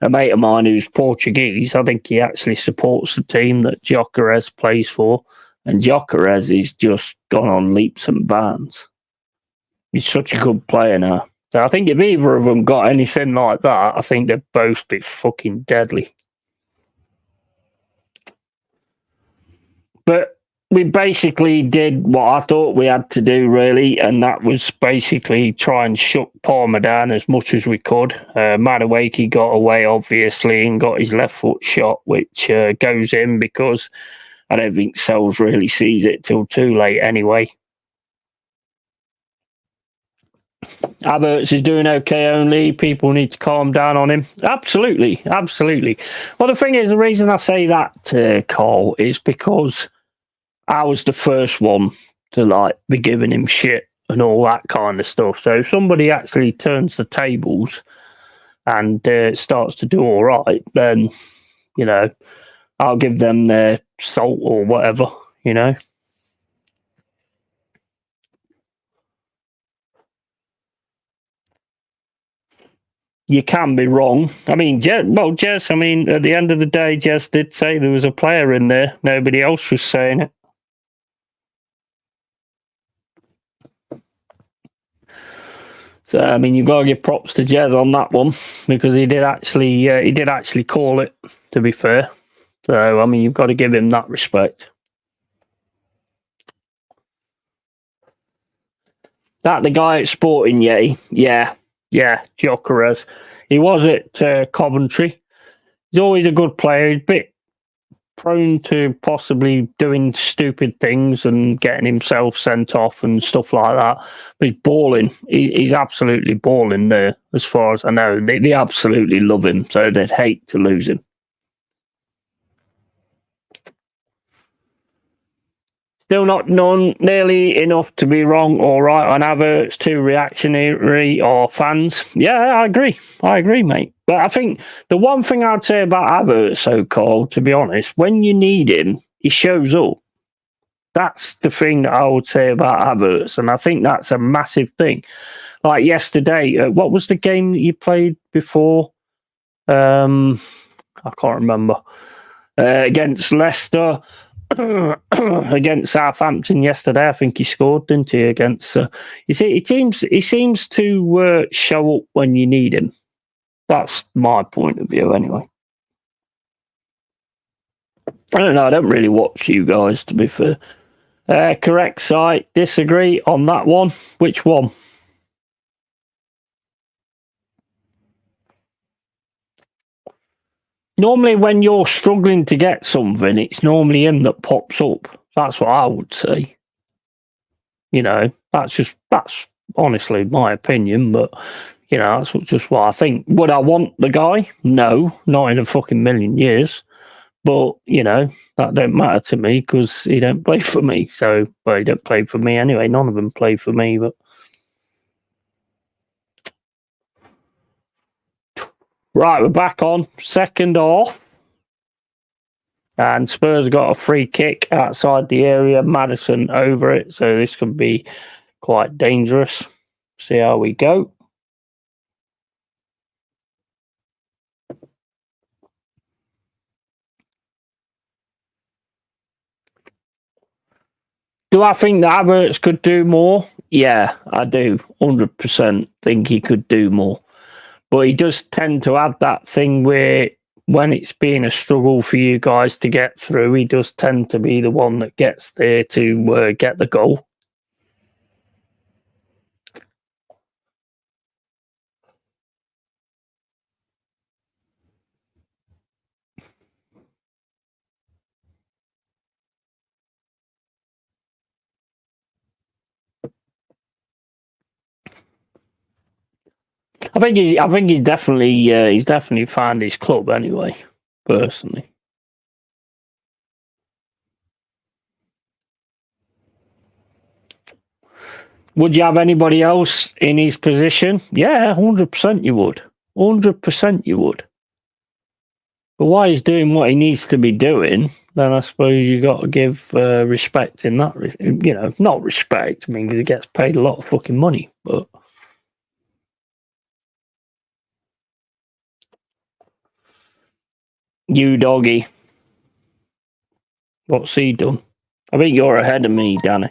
a mate of mine who's Portuguese, I think he actually supports the team that Gyökeres plays for, and Gyökeres is just gone on leaps and bounds. He's such a good player now. So I think if either of them got anything like that, I think they'd both be fucking deadly. But we basically did what I thought we had to do, really, and that was basically try and shut Palmer down as much as we could. Madueke got away, obviously, and got his left foot shot, which goes in because I don't think Sells really sees it till too late anyway. Havertz is doing okay only. People need to calm down on him. Absolutely. Well, the thing is, the reason I say that, Carl, is because I was the first one to be giving him shit and all that kind of stuff. So if somebody actually turns the tables and starts to do all right, then, you know, I'll give them their salt or whatever, you know. You can be wrong. I mean, Jess, I mean, at the end of the day, Jess did say there was a player in there. Nobody else was saying it. So, I mean, you've got to give props to Jez on that one because he did actually call it, to be fair. So, I mean, you've got to give him that respect. That the guy at Sporting, yeah, Gyökeres. He was at Coventry. He's always a good player. He's a bit prone to possibly doing stupid things and getting himself sent off and stuff like that. But he's balling. He's absolutely balling there, as far as I know. They absolutely love him, so they'd hate to lose him. Still not nearly enough to be wrong or right on Havertz, too reactionary or fans. Yeah, I agree, mate. But I think the one thing I'd say about Havertz, so-called, to be honest, when you need him, he shows up. That's the thing that I would say about Havertz, and I think that's a massive thing. Like yesterday, what was the game that you played before? I can't remember. Against Leicester, against Southampton yesterday, I think he scored, didn't he? Against you see, he seems to show up when you need him. That's my point of view, anyway. I don't know. I don't really watch you guys, to be fair. Correct site. Disagree on that one. Which one? Normally, when you're struggling to get something, it's normally him that pops up. That's what I would say. You know, that's honestly my opinion, but you know, that's just what I think. Would I want the guy? No, not in a fucking million years. But you know, that don't matter to me because he don't play for me. So, well, he don't play for me anyway. None of them play for me. But right, we're back on second half, and Spurs got a free kick outside the area. Maddison over it, so this could be quite dangerous. See how we go. Do I think that Havertz could do more? Yeah, I do. 100% think he could do more. But he does tend to have that thing where when it's been a struggle for you guys to get through, he does tend to be the one that gets there to get the goal. I think he's definitely found his club anyway, personally. Would you have anybody else in his position? Yeah, 100% you would. 100% you would. But while he's doing what he needs to be doing, then I suppose you got to give respect in that. You know, not respect. I mean, he gets paid a lot of fucking money, but. You doggy. What's he done? I think you're ahead of me, Danny.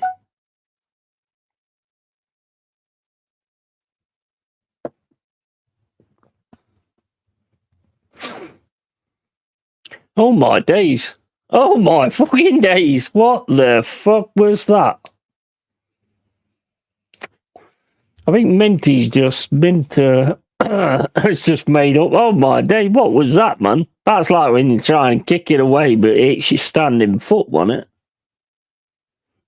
Oh my days. Oh my fucking days. What the fuck was that? I think Minty's just it's just made up. Oh my day, what was that, man? That's like when you try and kick it away, but it's your standing foot, wasn't it?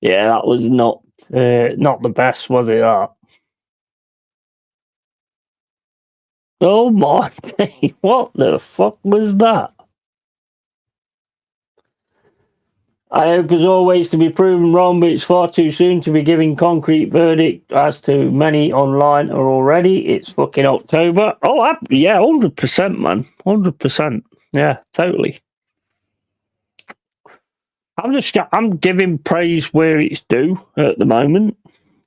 Yeah, that was not the best, was it? That. Oh my day, what the fuck was that? I hope as always to be proven wrong, but it's far too soon to be giving concrete verdict as to many online are already. It's fucking October. Oh, yeah, 100%, man. 100%. Yeah, totally. I'm giving praise where it's due at the moment.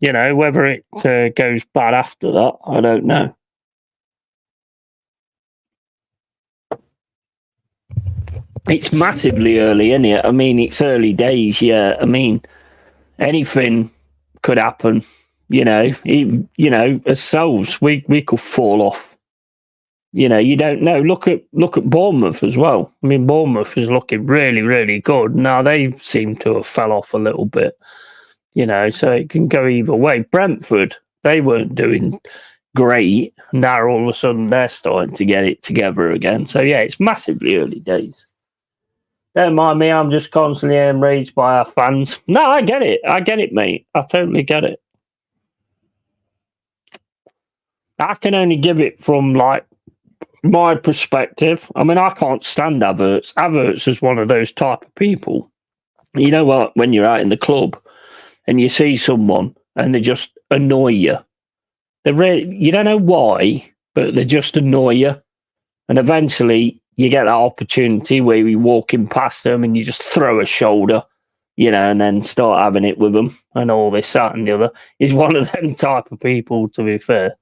You know, whether it goes bad after that, I don't know. It's massively early, isn't it? I mean, it's early days, yeah. I mean, anything could happen. You know, as souls, we could fall off. You know, you don't know. Look at Bournemouth as well. I mean, Bournemouth is looking really, really good. Now they seem to have fell off a little bit. You know, so it can go either way. Brentford, they weren't doing great. Now all of a sudden they're starting to get it together again. So yeah, it's massively early days. Don't mind me, I'm just constantly enraged by our fans. No, I get it, mate. I totally get it. I can only give it from like my perspective. I mean, I can't stand Havertz. Havertz is one of those type of people. You know what? When you're out in the club and you see someone and they just annoy you, you don't know why, but they just annoy you, and eventually you get that opportunity where you're walking past them and you just throw a shoulder, you know, and then start having it with them and all this, that, and the other. He's one of them type of people, to be fair.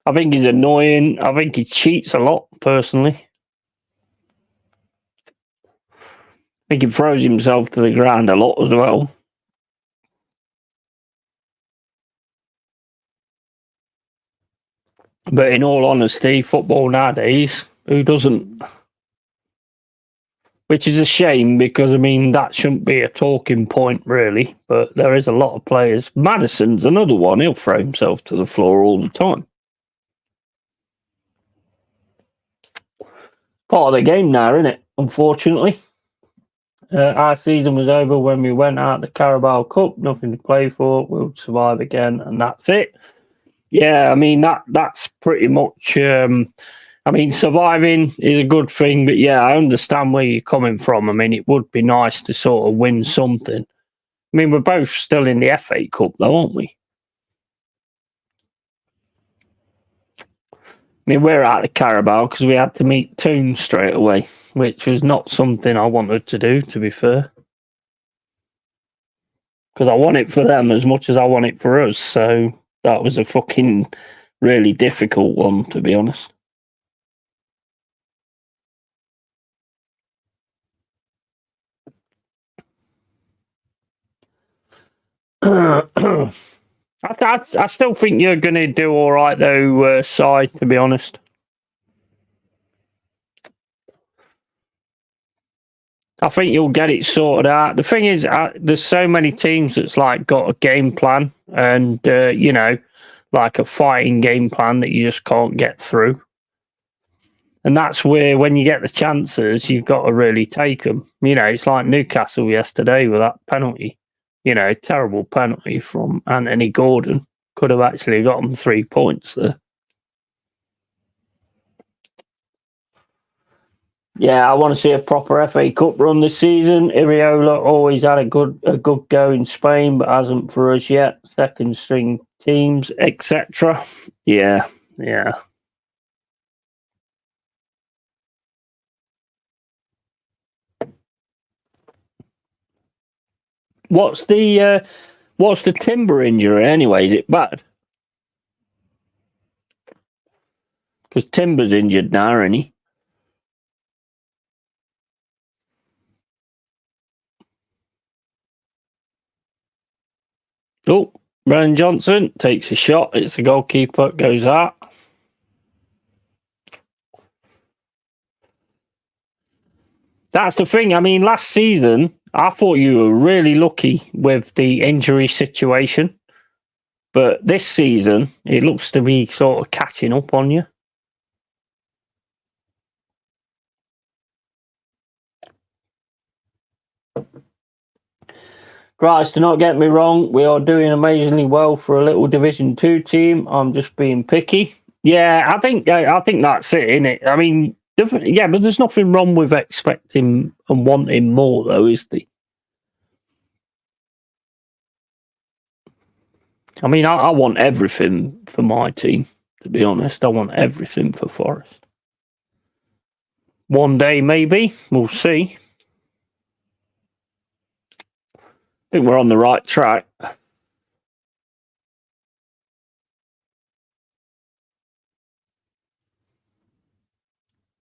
I think he's annoying. I think he cheats a lot, personally. I think he throws himself to the ground a lot as well. But in all honesty, football nowadays, who doesn't? Which is a shame because, I mean, that shouldn't be a talking point, really. But there is a lot of players. Maddison's another one. He'll throw himself to the floor all the time. Part of the game now, isn't it? Unfortunately. Our season was over when we went out the Carabao Cup. Nothing to play for. We'll survive again, and that's it. Yeah, I mean, that's pretty much... I mean, surviving is a good thing, but yeah, I understand where you're coming from. I mean, it would be nice to sort of win something. I mean, we're both still in the FA Cup, though, aren't we? I mean, we're out of Carabao because we had to meet Toon straight away, which was not something I wanted to do, to be fair. Because I want it for them as much as I want it for us, so that was a fucking really difficult one, to be honest. I still think you're going to do all right, though, Si, to be honest. I think you'll get it sorted out. The thing is, there's so many teams that's like got a game plan and, you know, like a fighting game plan that you just can't get through. And that's where, when you get the chances, you've got to really take them. You know, it's like Newcastle yesterday with that penalty. You know, terrible penalty from Anthony Gordon. Could have actually got them 3 points there. Yeah, I want to see a proper FA Cup run this season. Iriola always had a good go in Spain, but hasn't for us yet. Second string teams, etc. Yeah. What's the Timber injury anyway? Is it bad? Because Timber's injured now, isn't he? Oh, Brennan Johnson takes a shot. It's the goalkeeper. Goes out. That's the thing. I mean, last season, I thought you were really lucky with the injury situation. But this season, it looks to be sort of catching up on you. Guys, do not get me wrong. We are doing amazingly well for a little Division 2 team. I'm just being picky. Yeah, I think that's it, innit? I mean, yeah, but there's nothing wrong with expecting and wanting more, though, is there? I mean, I want everything for my team, to be honest. I want everything for Forest. One day, maybe. We'll see. I think we're on the right track.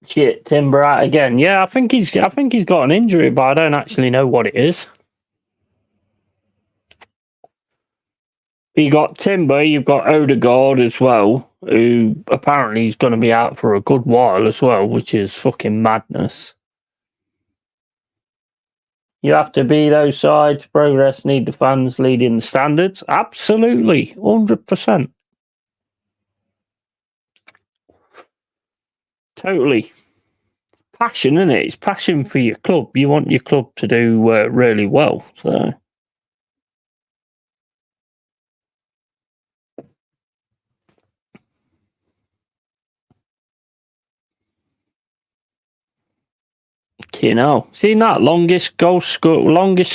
Shit, Timber out again. Yeah, I think he's got an injury, but I don't actually know what it is. You got Timber, you've got Odegaard as well, who apparently is going to be out for a good while as well, which is fucking madness. You have to be those sides. Progress need the fans leading the standards. Absolutely, 100%. Totally. Passion, isn't it? It's passion for your club. You want your club to do really well. So. You know, seen that longest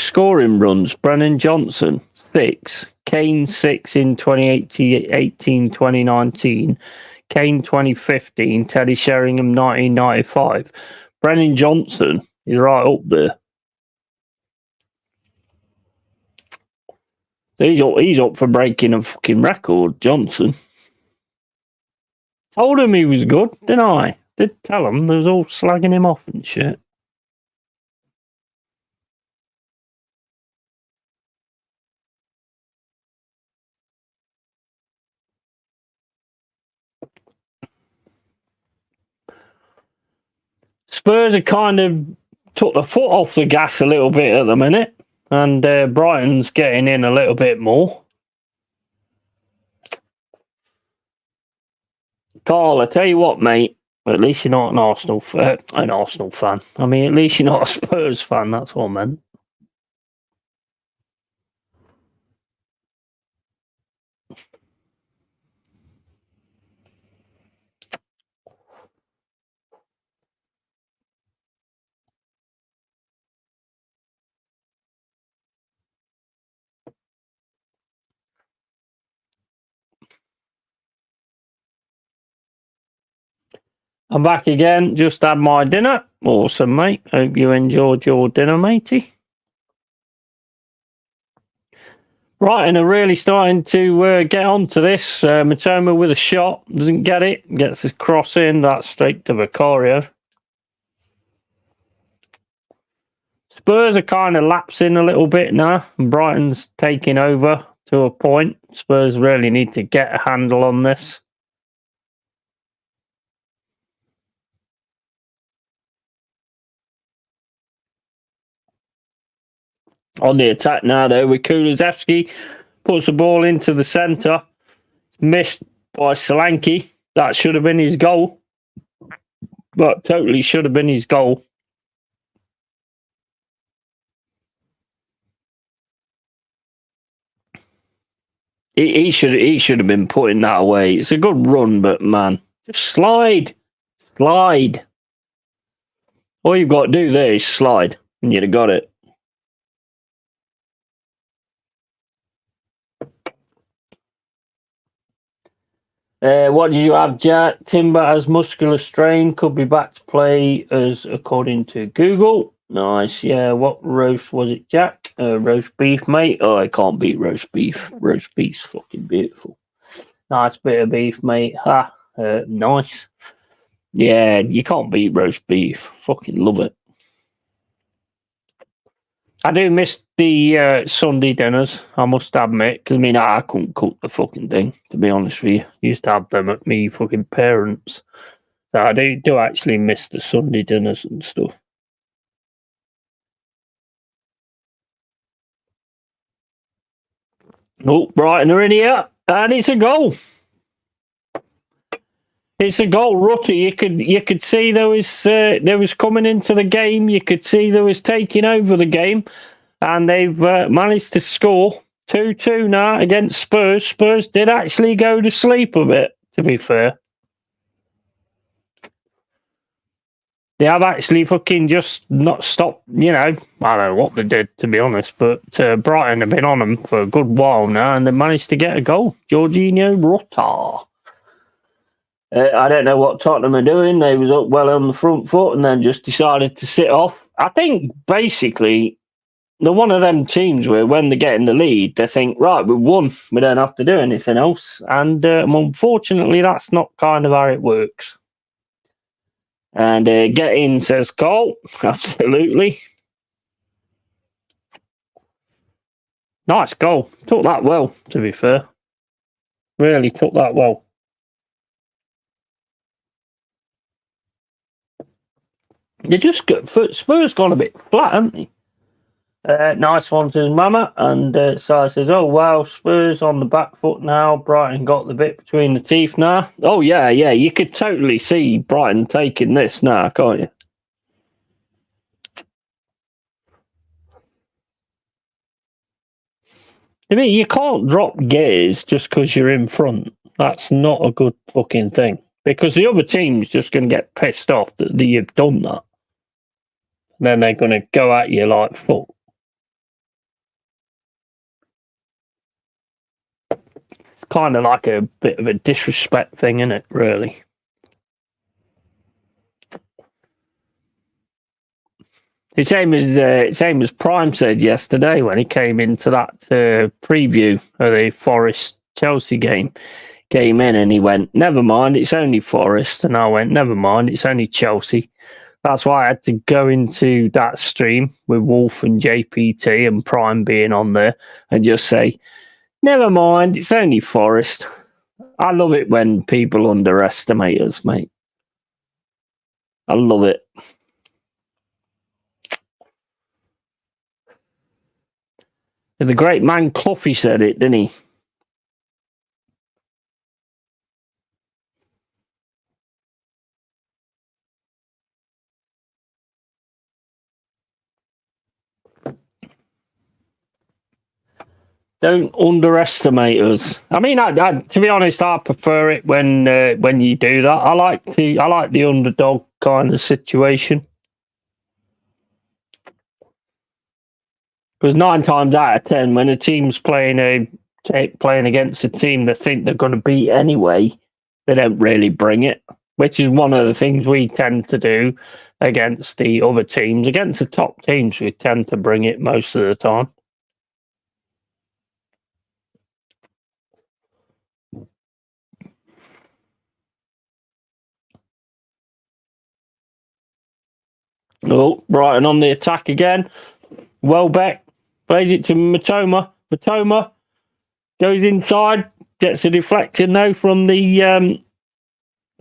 scoring runs. Brennan Johnson 6, Kane 6 in 2018, 2019, Kane 2015, Teddy Sheringham 1995. Brennan Johnson is right up there. He's up for breaking a fucking record, Johnson. Told him he was good, didn't I? Did tell him. They was all slagging him off and shit. Spurs are kind of took the foot off the gas a little bit at the minute, and Brighton's getting in a little bit more. Carl, I tell you what, mate. At least you're not an Arsenal fan. I mean, at least you're not a Spurs fan. That's what I meant. I'm back again. Just had my dinner. Awesome, mate. Hope you enjoyed your dinner, matey. Brighton are really starting to get onto this. Matoma with a shot. Doesn't get it. Gets a cross in. That's straight to Vicario. Spurs are kind of lapsing a little bit now. And Brighton's taking over to a point. Spurs really need to get a handle on this. On the attack now, though, with Kulusevski. Puts the ball into the centre. Missed by Solanke. That should have been his goal. But totally should have been his goal. He should have been putting that away. It's a good run, but man, just slide. Slide. All you've got to do there is slide, and you'd have got it. What did you have, Jack? Timber has muscular strain, could be back to play as according to Google. Nice, yeah. What roast was it, Jack? Roast beef, mate. Oh, I can't beat roast beef. Roast beef's fucking beautiful. Nice bit of beef, mate. Ha, nice. Yeah, you can't beat roast beef. Fucking love it. I do miss the Sunday dinners, I must admit. Because, I mean, I couldn't cook the fucking thing, to be honest with you. Used to have them at me fucking parents. So I do actually miss the Sunday dinners and stuff. Oh, Brighton are in here. And it's a goal. It's a goal, Rutty. You could see there was coming into the game. You could see there was taking over the game, and they've managed to score 2-2 now against Spurs. Spurs did actually go to sleep a bit, to be fair. They have actually fucking just not stopped. You know, I don't know what they did, to be honest, but Brighton have been on them for a good while now, and they managed to get a goal. Jorginho Rota. I don't know what Tottenham are doing. They was up well on the front foot and then just decided to sit off. I think basically they're one of them teams where when they get in the lead, they think, right, we've won. We don't have to do anything else. And unfortunately, that's not kind of how it works. And get in, says Cole. Absolutely. Nice goal. Took that well, to be fair. Really took that well. They just got Spurs gone a bit flat, haven't they? Nice one to his mama, and Si says, "Oh wow, Spurs on the back foot now. Brighton got the bit between the teeth now." Oh yeah, you could totally see Brighton taking this now, can't you? I mean, you can't drop gears just because you're in front. That's not a good fucking thing, because the other team's just going to get pissed off that you've done that. Then they're going to go at you like fuck. It's kind of like a bit of a disrespect thing, isn't it, really? The same as Prime said yesterday when he came into that preview of the Forest Chelsea game. came in and he went, never mind, it's only Forest. And I went, never mind, it's only Chelsea. That's why I had to go into that stream with Wolf and JPT and Prime being on there and just say, never mind, it's only Forest. I love it when people underestimate us, mate. I love it. The great man Cloughie said it, didn't he? Don't underestimate us. I mean, to be honest, I prefer it when you do that. I like the underdog kind of situation because 9 times out of 10, when a team's playing against a team they think they're going to beat anyway, they don't really bring it. Which is one of the things we tend to do against the other teams. Against the top teams, we tend to bring it most of the time. Oh, Brighton on the attack again. Welbeck plays it to Matoma. Matoma goes inside, gets a deflection though from the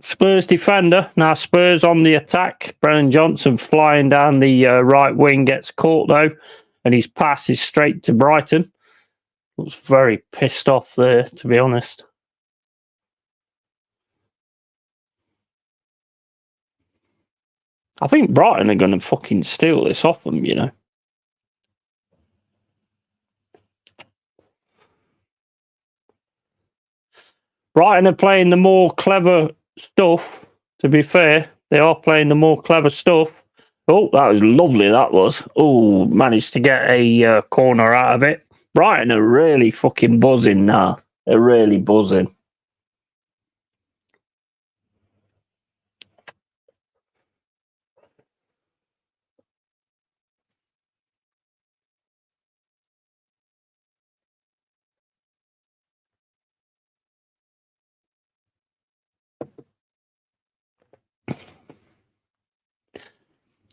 Spurs defender. Now Spurs on the attack. Brennan Johnson flying down the right wing, gets caught though, and his pass is straight to Brighton. Looks very pissed off there, to be honest. I think Brighton are going to fucking steal this off them, you know. Brighton are playing the more clever stuff, to be fair. They are playing the more clever stuff. Oh, that was lovely, that was. Oh, managed to get a corner out of it. Brighton are really fucking buzzing now. They're really buzzing.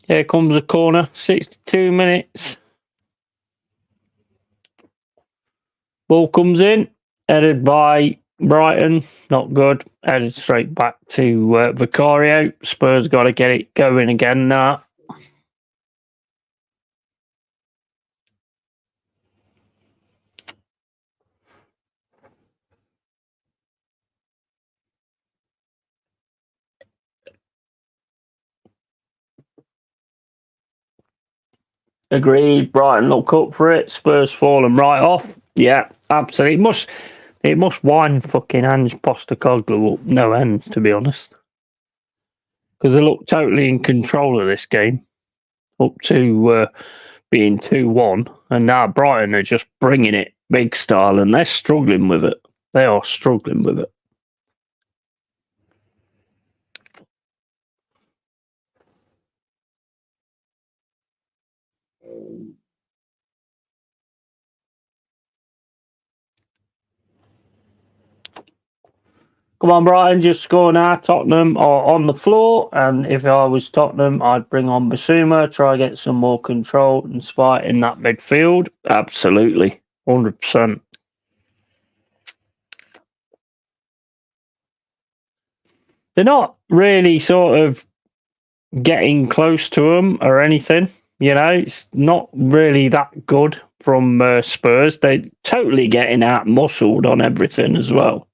Here comes a corner, 62 minutes. Ball comes in, headed by Brighton, not good. Headed straight back to Vicario. Spurs got to get it going again now. Agreed. Brighton look up for it. Spurs falling right off. Yeah, absolutely. It must wind fucking Ange Postecoglou up no end, to be honest, because they look totally in control of this game up to being 2-1, and now Brighton are just bringing it big style, and they're struggling with it. They are struggling with it. Come on, Brighton, just score now. Tottenham are on the floor, and if I was Tottenham, I'd bring on Basuma, try get some more control and spite in that midfield. Absolutely, 100%. They're not really sort of getting close to them or anything. You know, it's not really that good from Spurs. They're totally getting out muscled on everything as well.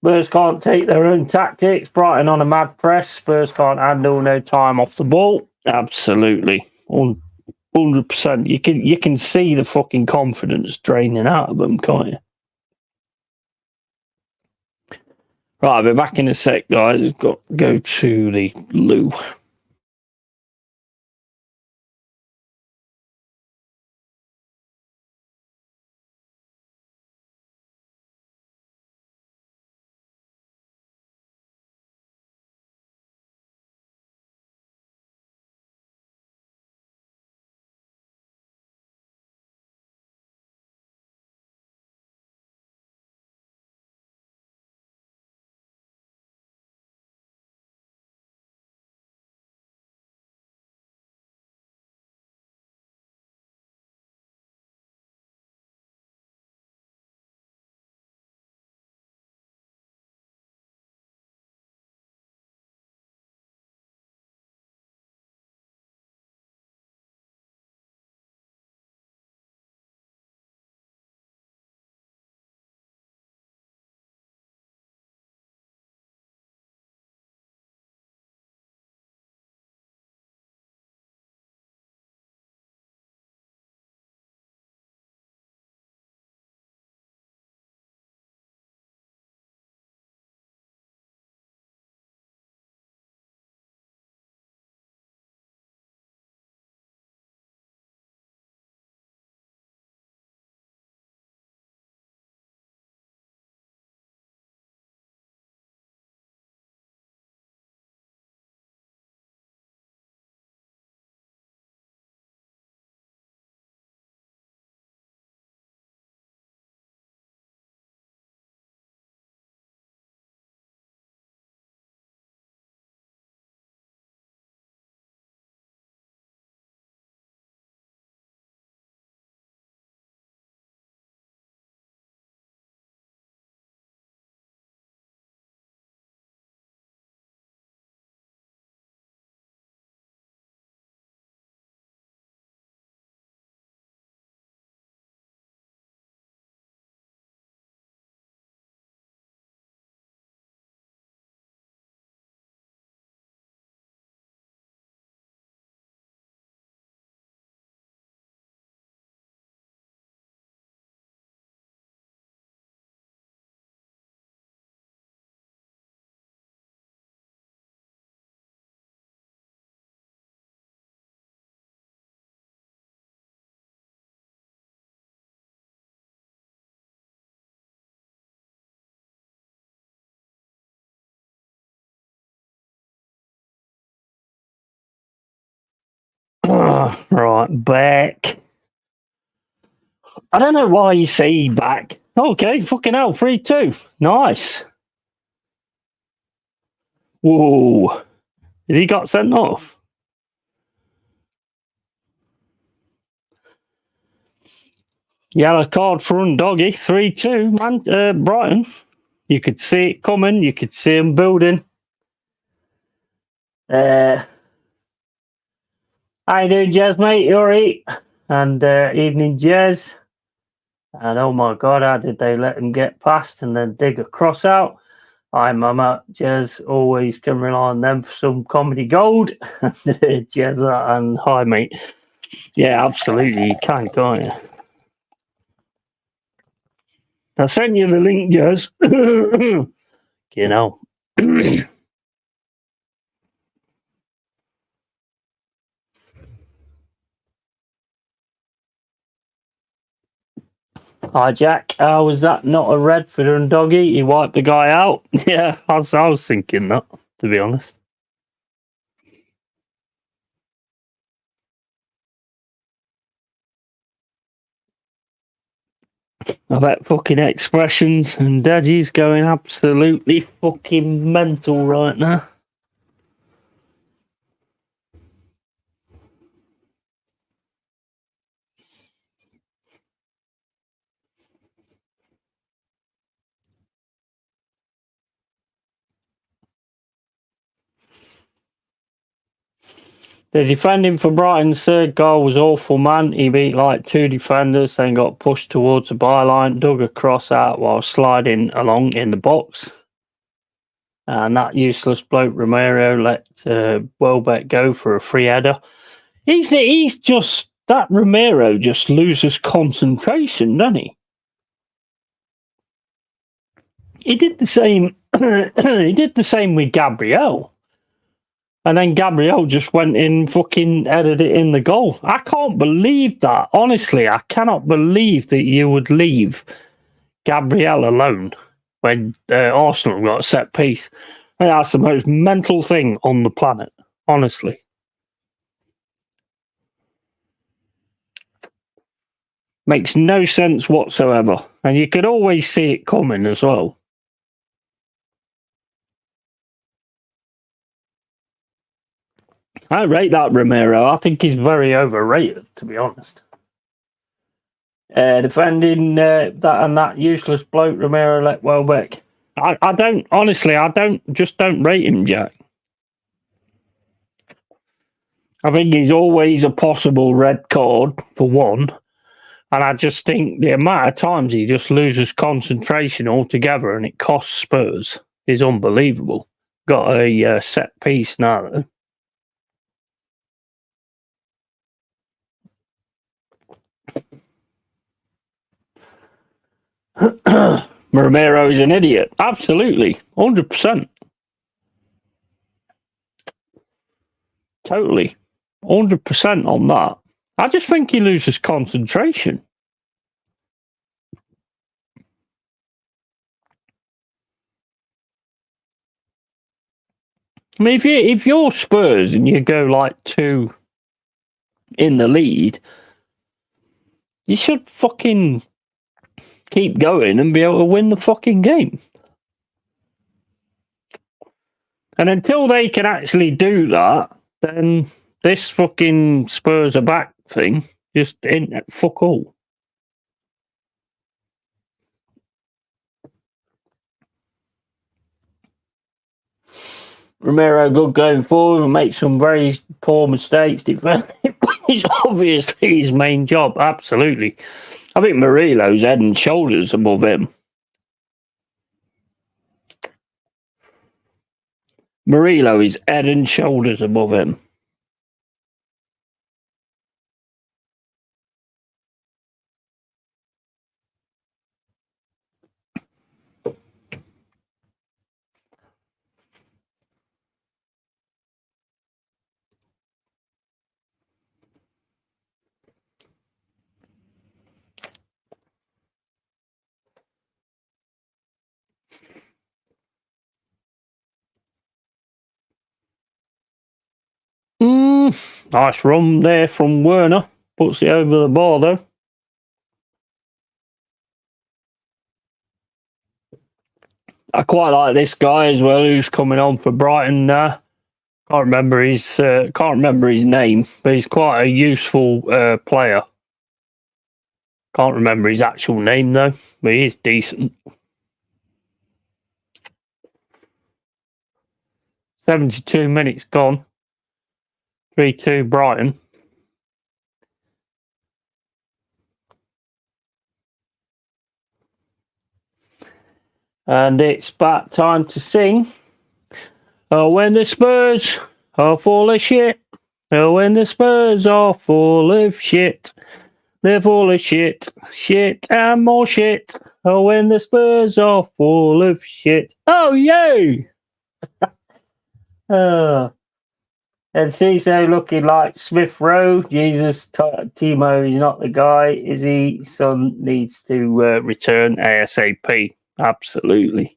Spurs can't take their own tactics. Brighton on a mad press. Spurs can't handle no time off the ball. Absolutely, 100%. You can see the fucking confidence draining out of them, can't you? Right, I'll be back in a sec, guys. I've got to go to the loo. Right, back. I don't know why you say back. Okay, fucking hell, 3-2. Nice. Whoa. Has he got sent off? Yellow card for Undoggy. 3-2, man. Brighton. You could see it coming. You could see him building. How you doing, Jez, mate? You alright? And evening, Jez. And oh my God, how did they let him get past and then dig a cross out? Hi, Mama. Jez, always can rely on them for some comedy gold. Jez, and hi, mate. Yeah, absolutely. You can, can't you? I sent you the link, Jez. You know. Hi, Jack. How was that not a red for Doggy? He wiped the guy out. Yeah, I was thinking that, to be honest. I bet fucking expressions and Daddy's going absolutely fucking mental right now. The defending for Brighton's third goal was awful, man. He beat like 2 defenders, then got pushed towards the byline, dug a cross out while sliding along in the box. And that useless bloke Romero let Welbeck go for a free header. He's just, that Romero just loses concentration, doesn't he? He did the same. He did the same with Gabriel. And then Gabriel just went in, fucking headed it in the goal. I can't believe that. Honestly, I cannot believe that you would leave Gabriel alone when Arsenal got a set piece. I think that's the most mental thing on the planet, honestly. Makes no sense whatsoever. And you could always see it coming as well. I rate that Romero. I think he's very overrated, to be honest. Defending that useless bloke Romero let Welbeck. I don't, honestly, I don't rate him, Jack. I think he's always a possible red card for one. And I just think the amount of times he just loses concentration altogether and it costs Spurs is unbelievable. Got a set piece now, though. Romero is an idiot. Absolutely. 100%. Totally. 100% on that. I just think he loses concentration. I mean, if you're Spurs and you go like 2 in the lead, you should fucking keep going and be able to win the fucking game. And until they can actually do that, then this fucking Spurs are back thing just ain't fuck all. Romero good going forward and make some very poor mistakes defending, which is obviously his main job. Absolutely. I think Murillo's head and shoulders above him. Murillo is head and shoulders above him. Nice run there from Werner. Puts it over the bar, though. I quite like this guy as well, who's coming on for Brighton now. Can't remember his name, but he's quite a useful player. Can't remember his actual name though, but he is decent. 72 minutes gone. 3-2 Brighton. And it's about time to sing. Oh, when the Spurs are full of shit. Oh, when the Spurs are full of shit. They're full of shit. Shit and more shit. Oh, when the Spurs are full of shit. Oh, yay! And Cisse looking like Smith Rowe. Jesus, Timo is not the guy, is he? Son needs to return ASAP. Absolutely.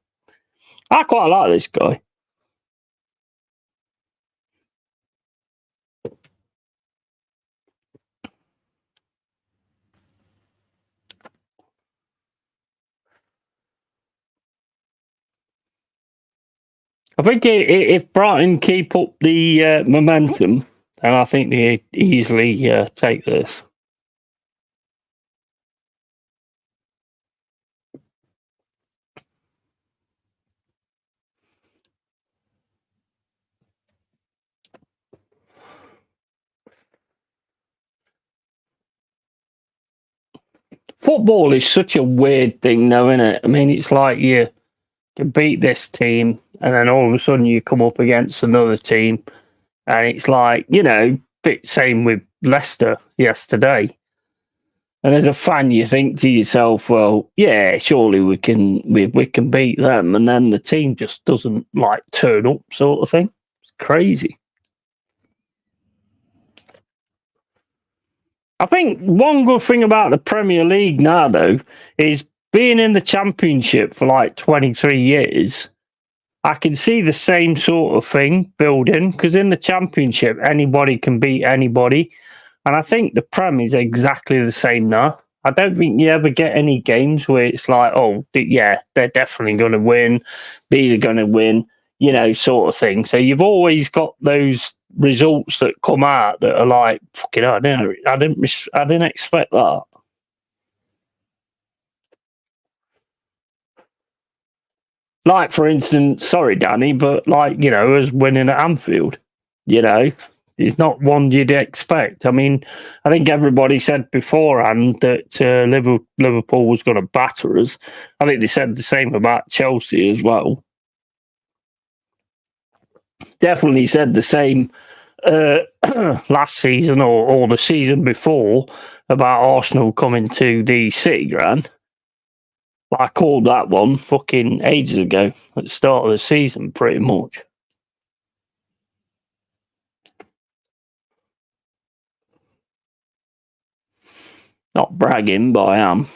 I quite like this guy. I think if Brighton keep up the momentum, then I think they easily take this. Football is such a weird thing, though, isn't it? I mean, it's like you can beat this team, and then all of a sudden you come up against another team, and it's like, bit same with Leicester yesterday. And as a fan, you think to yourself, well, yeah, surely we can beat them, and then the team just doesn't turn up, sort of thing. It's crazy. I think one good thing about the Premier League now, though, is being in the Championship for 23 years. I can see the same sort of thing building, because in the Championship, anybody can beat anybody. And I think the Prem is exactly the same now. I don't think you ever get any games where it's like, oh, yeah, they're definitely going to win. These are going to win, sort of thing. So you've always got those results that come out that are like, fucking hell, I didn't expect that. Like, for instance, sorry, Danny, but us winning at Anfield, it's not one you'd expect. I mean, I think everybody said beforehand that Liverpool was going to batter us. I think they said the same about Chelsea as well. Definitely said the same last season or the season before about Arsenal coming to the City Ground. I called that one fucking ages ago at the start of the season, pretty much. Not bragging, but I am.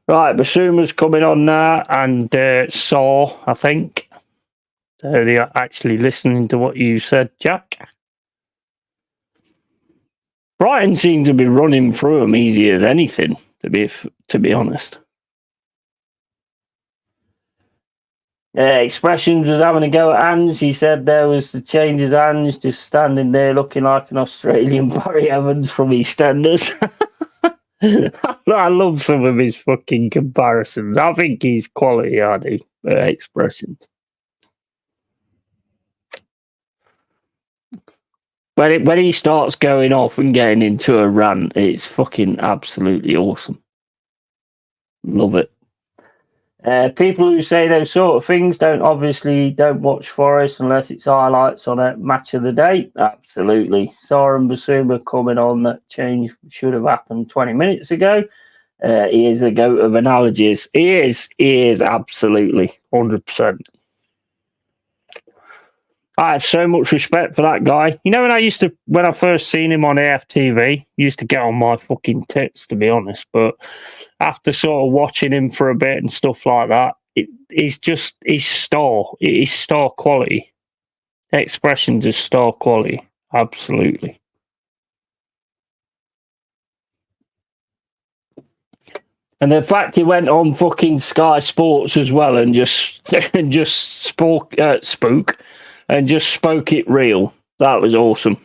Right, Basuma's coming on now, and Saw, I think. So they're actually listening to what you said, Jack. Brighton seemed to be running through them easy as anything, to be honest. Expressions was having a go at Ange. He said there was the change as Ange just standing there looking like an Australian Barry Evans from EastEnders. I love some of his fucking comparisons. I think he's quality, I do. Expressions. When he starts going off and getting into a rant, it's fucking absolutely awesome. Love it. People who say those sort of things don't watch Forest unless it's highlights on a match of the day. Absolutely. Sarah and Basuma coming on, that change should have happened 20 minutes ago. He is a goat of analogies. He is absolutely 100%. I have so much respect for that guy. When I first seen him on AFTV, used to get on my fucking tits, to be honest. But after sort of watching him for a bit and stuff like that, he's star quality. expressions is star quality. Absolutely. And the fact he went on fucking Sky Sports as well and just spoke and just spoke it real. That was awesome.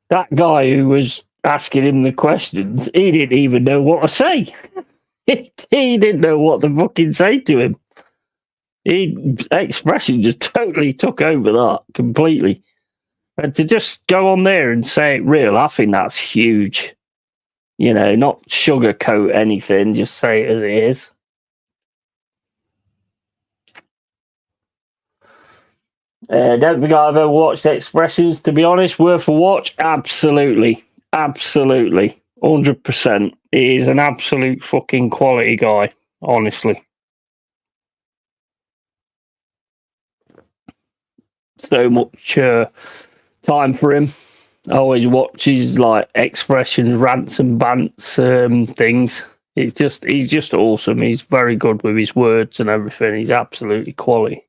That guy who was asking him the questions, he didn't even know what to say. He didn't know what to fucking say to him. Expression just totally took over that completely. And to just go on there and say it real, I think that's huge. You know, not sugarcoat anything, just say it as it is. Don't think I've ever watched Expressions, to be honest. Worth a watch? Absolutely. Absolutely. 100%. He is an absolute fucking quality guy, honestly. So much time for him. I always watch his like Expressions, rants and bants things. He's just awesome. He's very good with his words and everything. He's absolutely quality.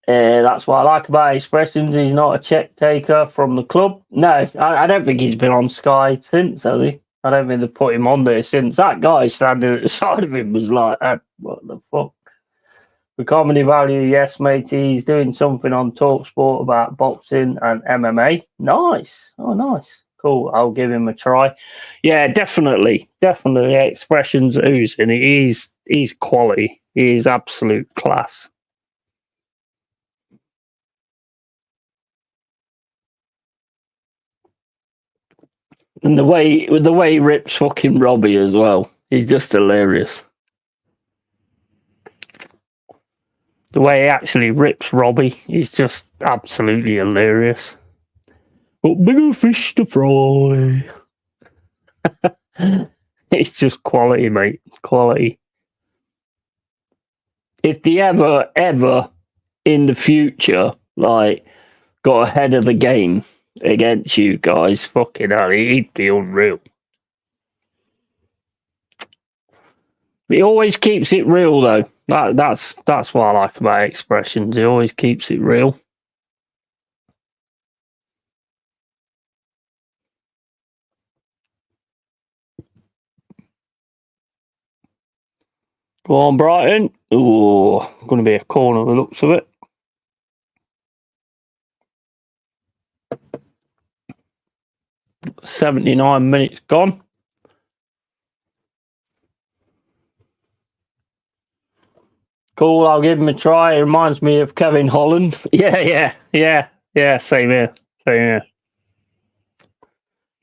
That's what I like about Expressions. He's not a check taker from the club. No, I don't think he's been on Sky since, has he? I don't think they've put him on there since. That guy standing at the side of him was like, what the fuck? The comedy value, yes, matey. He's doing something on TalkSport about boxing and MMA. Nice. Oh, nice. Cool. I'll give him a try. Yeah, definitely. Definitely. Expressions oozing. He's quality. He is absolute class. And the way he rips fucking Robbie as well. He's just hilarious. The way he actually rips Robbie is just absolutely hilarious. But bigger fish to fry. It's just quality, mate. Quality. If they ever in the future, like, got ahead of the game against you guys, fucking hell, he'd be unreal. He always keeps it real, though. That's what I like about Expressions. He always keeps it real. Go on, Brighton. Ooh, going to be a corner, the looks of it. .79 minutes gone. Cool, I'll give him a try. It reminds me of Kevin Holland. Yeah. Same here.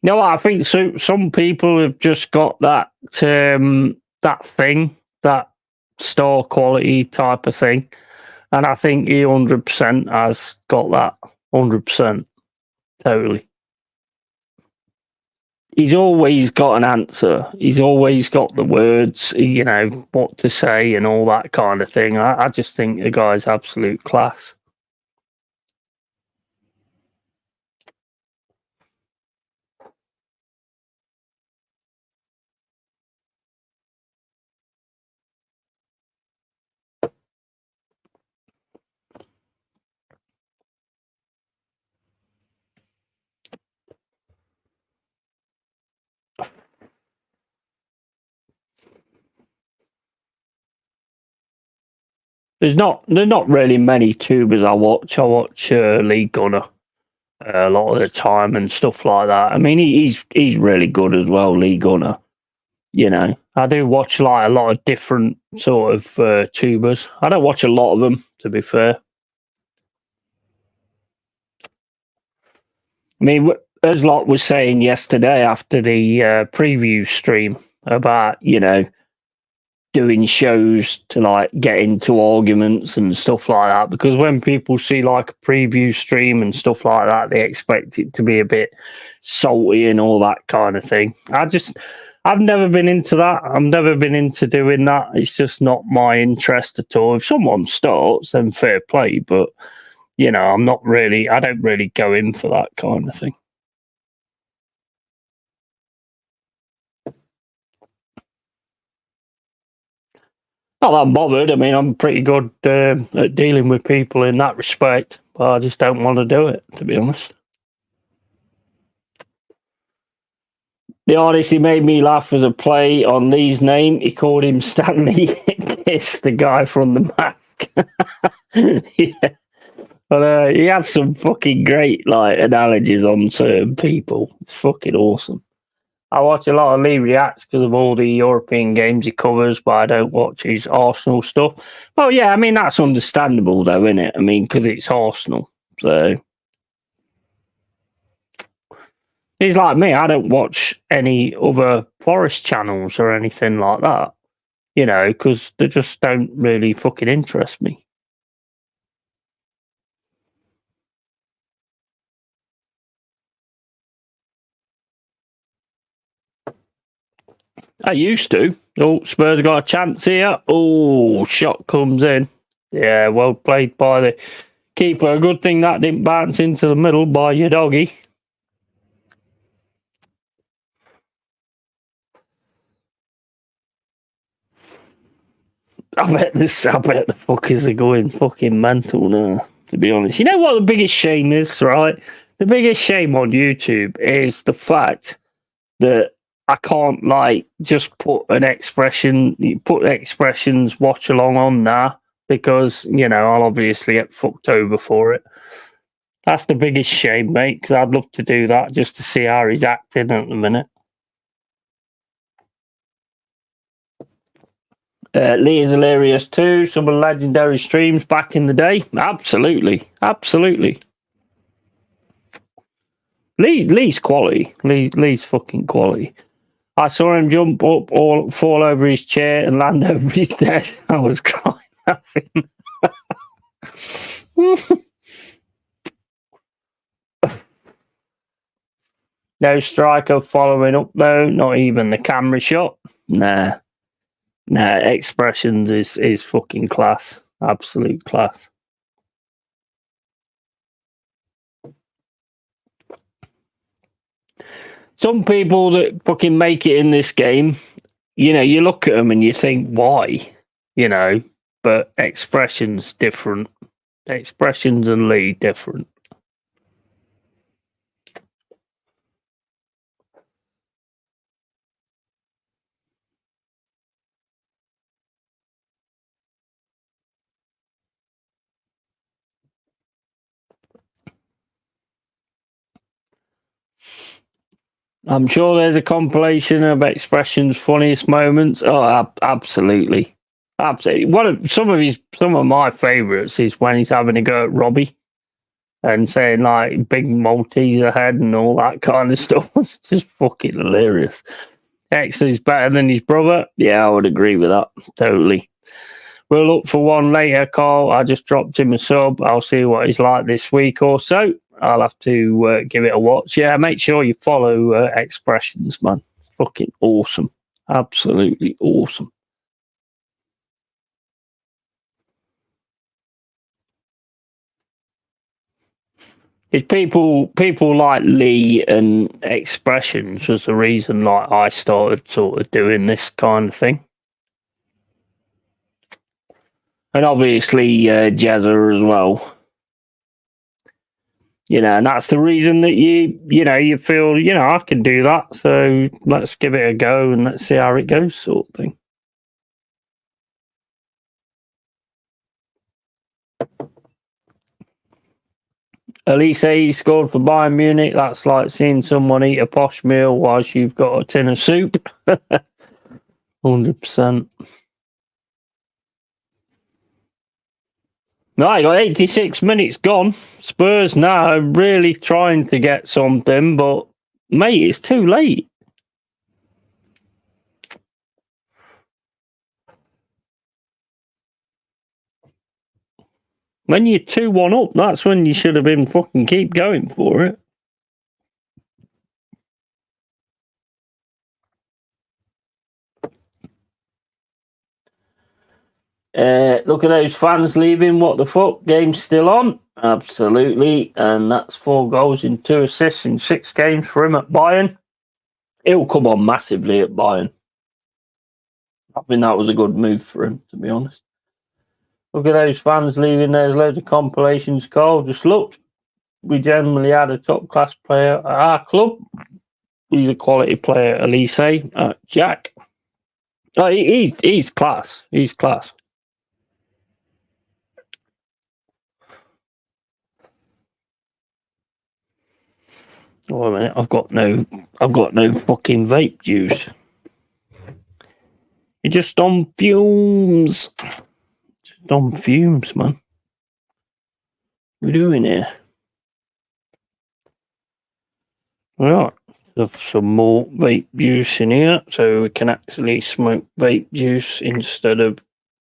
No, I think some people have just got that that thing, that star quality type of thing, and I think he 100% has got that. 100%, totally. He's always got an answer. He's always got the words, you know, what to say and all that kind of thing. I just think the guy's absolute class. There's not really many tubers I watch. I watch Lee Gunner a lot of the time and stuff like that. I mean, he's really good as well, Lee Gunner. You know, I do watch like a lot of different sort of tubers. I don't watch a lot of them, to be fair. I mean, as Lot was saying yesterday after the preview stream about, you know, doing shows to like get into arguments and stuff like that, because when people see like a preview stream and stuff like that, they expect it to be a bit salty and all that kind of thing. I've never been into that. I've never been into doing that. It's just not my interest at all. If someone starts, then fair play, but you know, I don't really go in for that kind of thing. Not that I'm bothered. I mean, I'm pretty good at dealing with people in that respect, but I just don't want to do it, to be honest. The artist he made me laugh as a play on Lee's name. He called him Stanley Kiss, the guy from the Mask. Yeah. But he had some fucking great analogies on certain people. It's fucking awesome. I watch a lot of Lee Reacts because of all the European games he covers, but I don't watch his Arsenal stuff. Well, yeah, I mean, that's understandable, though, isn't it? I mean, because it's Arsenal. So he's like me. I don't watch any other Forest channels or anything like that, because they just don't really fucking interest me. I used to. Oh, Spurs got a chance here. Oh, shot comes in. Yeah, well played by the keeper. A good thing that didn't bounce into the middle by your doggy. I bet the fuckers are going fucking mental now, to be honest. You know what the biggest shame is, right? The biggest shame on YouTube is the fact that I can't just put expressions watch along on there because, I'll obviously get fucked over for it. That's the biggest shame, mate, because I'd love to do that just to see how he's acting at the minute. Lee is hilarious too. Some of the legendary streams back in the day. Absolutely. Lee's quality. Lee's fucking quality. I saw him jump up or fall over his chair and land over his desk. I was crying laughing. No striker following up though. Not even the camera shot. Nah. Expressions is fucking class. Absolute class. Some people that fucking make it in this game, you look at them and you think, why? But expressions different. Expressions and Lee different. I'm sure there's a compilation of expressions' funniest moments. Oh, absolutely. Some of my favourites is when he's having a go at Robbie and saying big Maltese ahead and all that kind of stuff. It's just fucking hilarious. X is better than his brother. Yeah, I would agree with that. Totally. We'll look for one later, Carl. I just dropped him a sub. I'll see what he's like this week or so. I'll have to give it a watch. Yeah, make sure you follow Expressions, man. Fucking awesome. Absolutely awesome. It's people like Lee and Expressions was the reason I started sort of doing this kind of thing. And obviously Jezza as well. And that's the reason that you feel, I can do that. So let's give it a go and let's see how it goes, sort of thing. Elise he scored for Bayern Munich. That's like seeing someone eat a posh meal whilst you've got a tin of soup. 100%. No, you got 86 minutes gone. Spurs now really trying to get something, but mate, it's too late. When you're 2-1 up, that's when you should have been fucking keep going for it. Look at those fans leaving. What the fuck? Game's still on. Absolutely. And that's 4 goals and 2 assists in 6 games for him at Bayern. He'll come on massively at Bayern. I think that was a good move for him, to be honest. Look at those fans leaving. There's loads of compilations. Carl, just looked. We generally had a top class player at our club. He's a quality player, Elise. Jack. Oh, he's class. He's class. Oh, a minute. I've got no fucking vape juice. You're just on fumes. Just on fumes, man. What are we doing here? Right. There's some more vape juice in here, so we can actually smoke vape juice instead of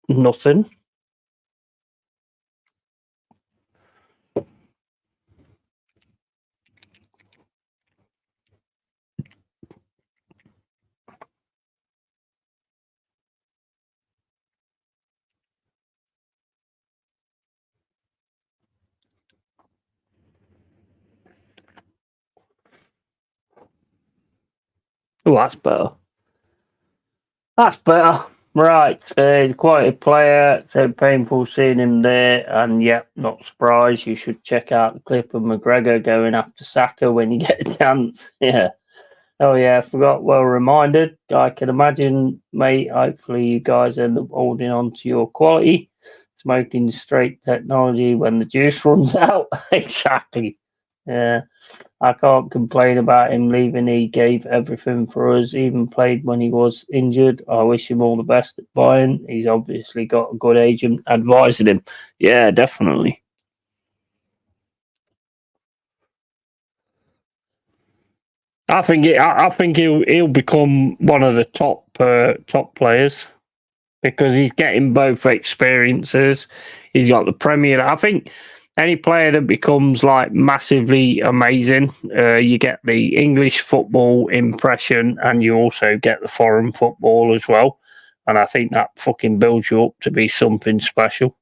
nothing. Oh, that's better. That's better. Right, quite a player. So painful seeing him there, and yep, not surprised. You should check out the clip of McGregor going after Saka when you get a chance. Yeah. Oh yeah, I forgot. Well reminded. I can imagine, mate. Hopefully, you guys end up holding on to your quality. Smoking straight technology when the juice runs out. Exactly. Yeah. I can't complain about him leaving. He gave everything for us, even played when he was injured. I wish him all the best at Bayern. He's obviously got a good agent advising him. Yeah, definitely. I think he'll become one of the top players because he's getting both experiences. He's got the Premier. I think any player that becomes like massively amazing, you get the English football impression and you also get the foreign football as well. And I think that fucking builds you up to be something special.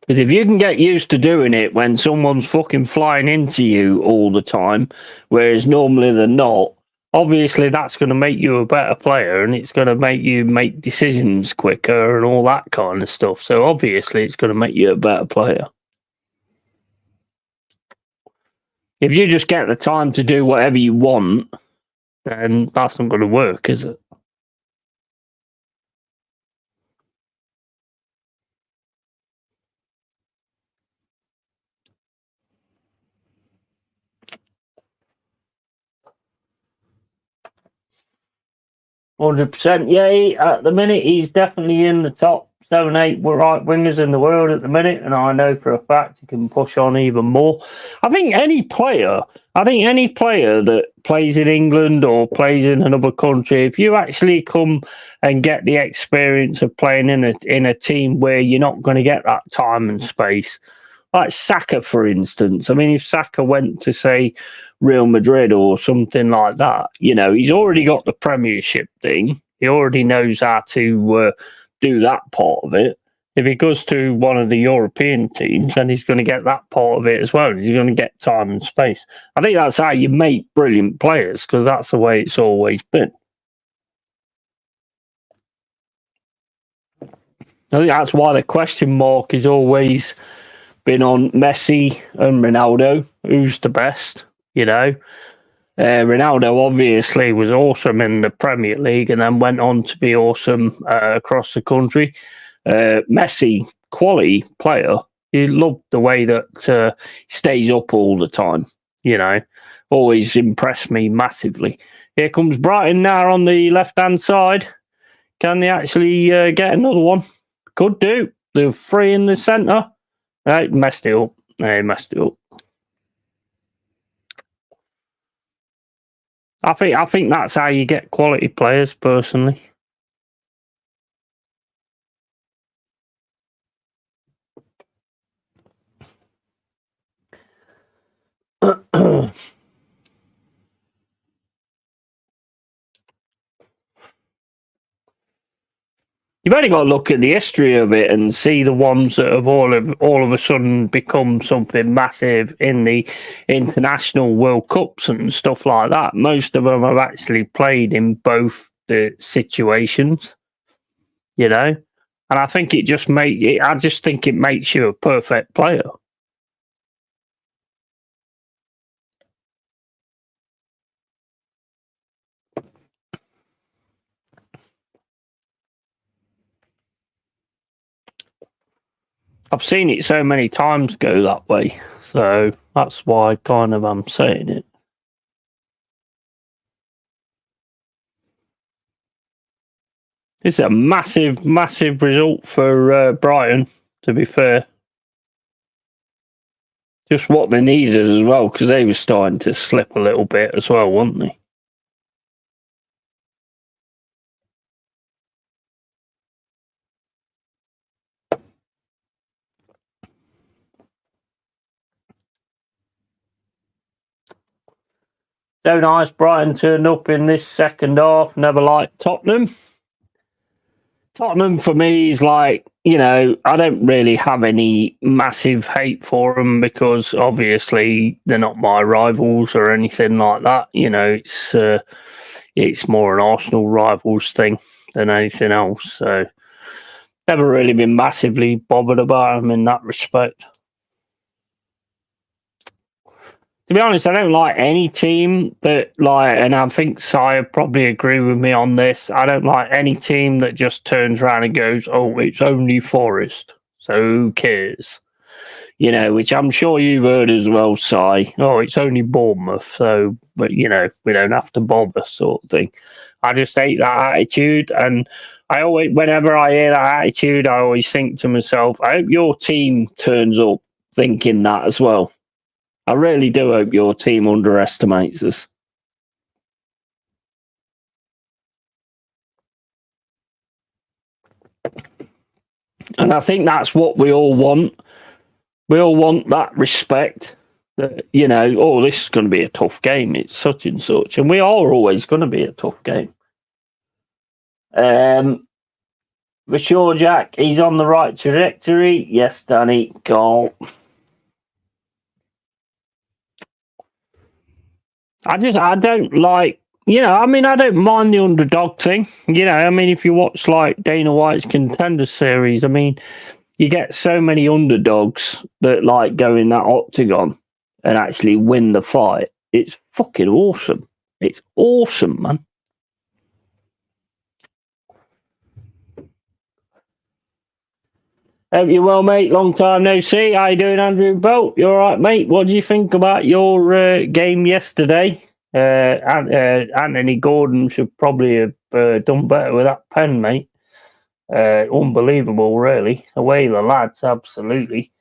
Because if you can get used to doing it when someone's fucking flying into you all the time, whereas normally they're not, obviously that's going to make you a better player and it's going to make you make decisions quicker and all that kind of stuff. So obviously it's going to make you a better player. If you just get the time to do whatever you want, then that's not going to work, is it? 100%. Yeah, at the minute, he's definitely in the top 7, 8 right wingers in the world at the minute. And I know for a fact he can push on even more. I think any player that plays in England or plays in another country, if you actually come and get the experience of playing in a team where you're not going to get that time and space, like Saka, for instance. I mean, if Saka went to, say, Real Madrid or something like that, he's already got the Premiership thing. He already knows how to do that part of it. If he goes to one of the European teams, then he's going to get that part of it as well. He's going to get time and space. I think that's how you make brilliant players because that's the way it's always been. I think that's why the question mark is always been on Messi and Ronaldo. Who's the best? Ronaldo obviously was awesome in the Premier League and then went on to be awesome across the country. Messi, quality player. You love the way that he stays up all the time. Always impressed me massively. Here comes Brighton now on the left-hand side. Can they actually get another one? Could do. They're free in the centre. Messed it up. Messed it up. I think that's how you get quality players, personally. You've only got to look at the history of it and see the ones that have all of a sudden become something massive in the international World Cups and stuff like that. Most of them have actually played in both the situations, you know. And I think it just I just think it makes you a perfect player. I've seen it so many times go that way, so that's why kind of I'm saying it. It's a massive, massive result for Brighton, to be fair. Just what they needed as well, because they were starting to slip a little bit as well, weren't they? So nice, Brighton turned up in this second half. Never liked Tottenham. Tottenham for me is like, you know, I don't really have any massive hate for them because obviously they're not my rivals or anything like that. You know, it's more an Arsenal rivals thing than anything else. So never really been massively bothered about them in that respect. To be honest, I don't like any team that and I think Sire probably agree with me on this. I don't like any team that just turns around and goes, "Oh, it's only Forest, so who cares?" You know, which I'm sure you've heard as well, Si. Oh, it's only Bournemouth, so but you know we don't have to bother, sort of thing. I just hate that attitude, and I always, whenever I hear that attitude, I always think to myself, I hope your team turns up thinking that as well. I really do hope your team underestimates us. And I think that's what we all want. We all want that respect that, you know, oh, this is going to be a tough game. It's such and such. And we are always going to be a tough game. For sure, Jack, he's on the right trajectory. Yes, Danny, Carl. I don't like, you know, I mean, I don't mind the underdog thing. You know, I mean, if you watch like Dana White's Contender Series, I mean, you get so many underdogs that like go in that octagon and actually win the fight. It's fucking awesome. It's awesome, man. Hope you're well, mate. Long time no see. How you doing, Andrew Belt? You all right, mate? What do you think about your game yesterday? Anthony Gordon should probably have done better with that pen, mate. Unbelievable, really. Away the lads, absolutely.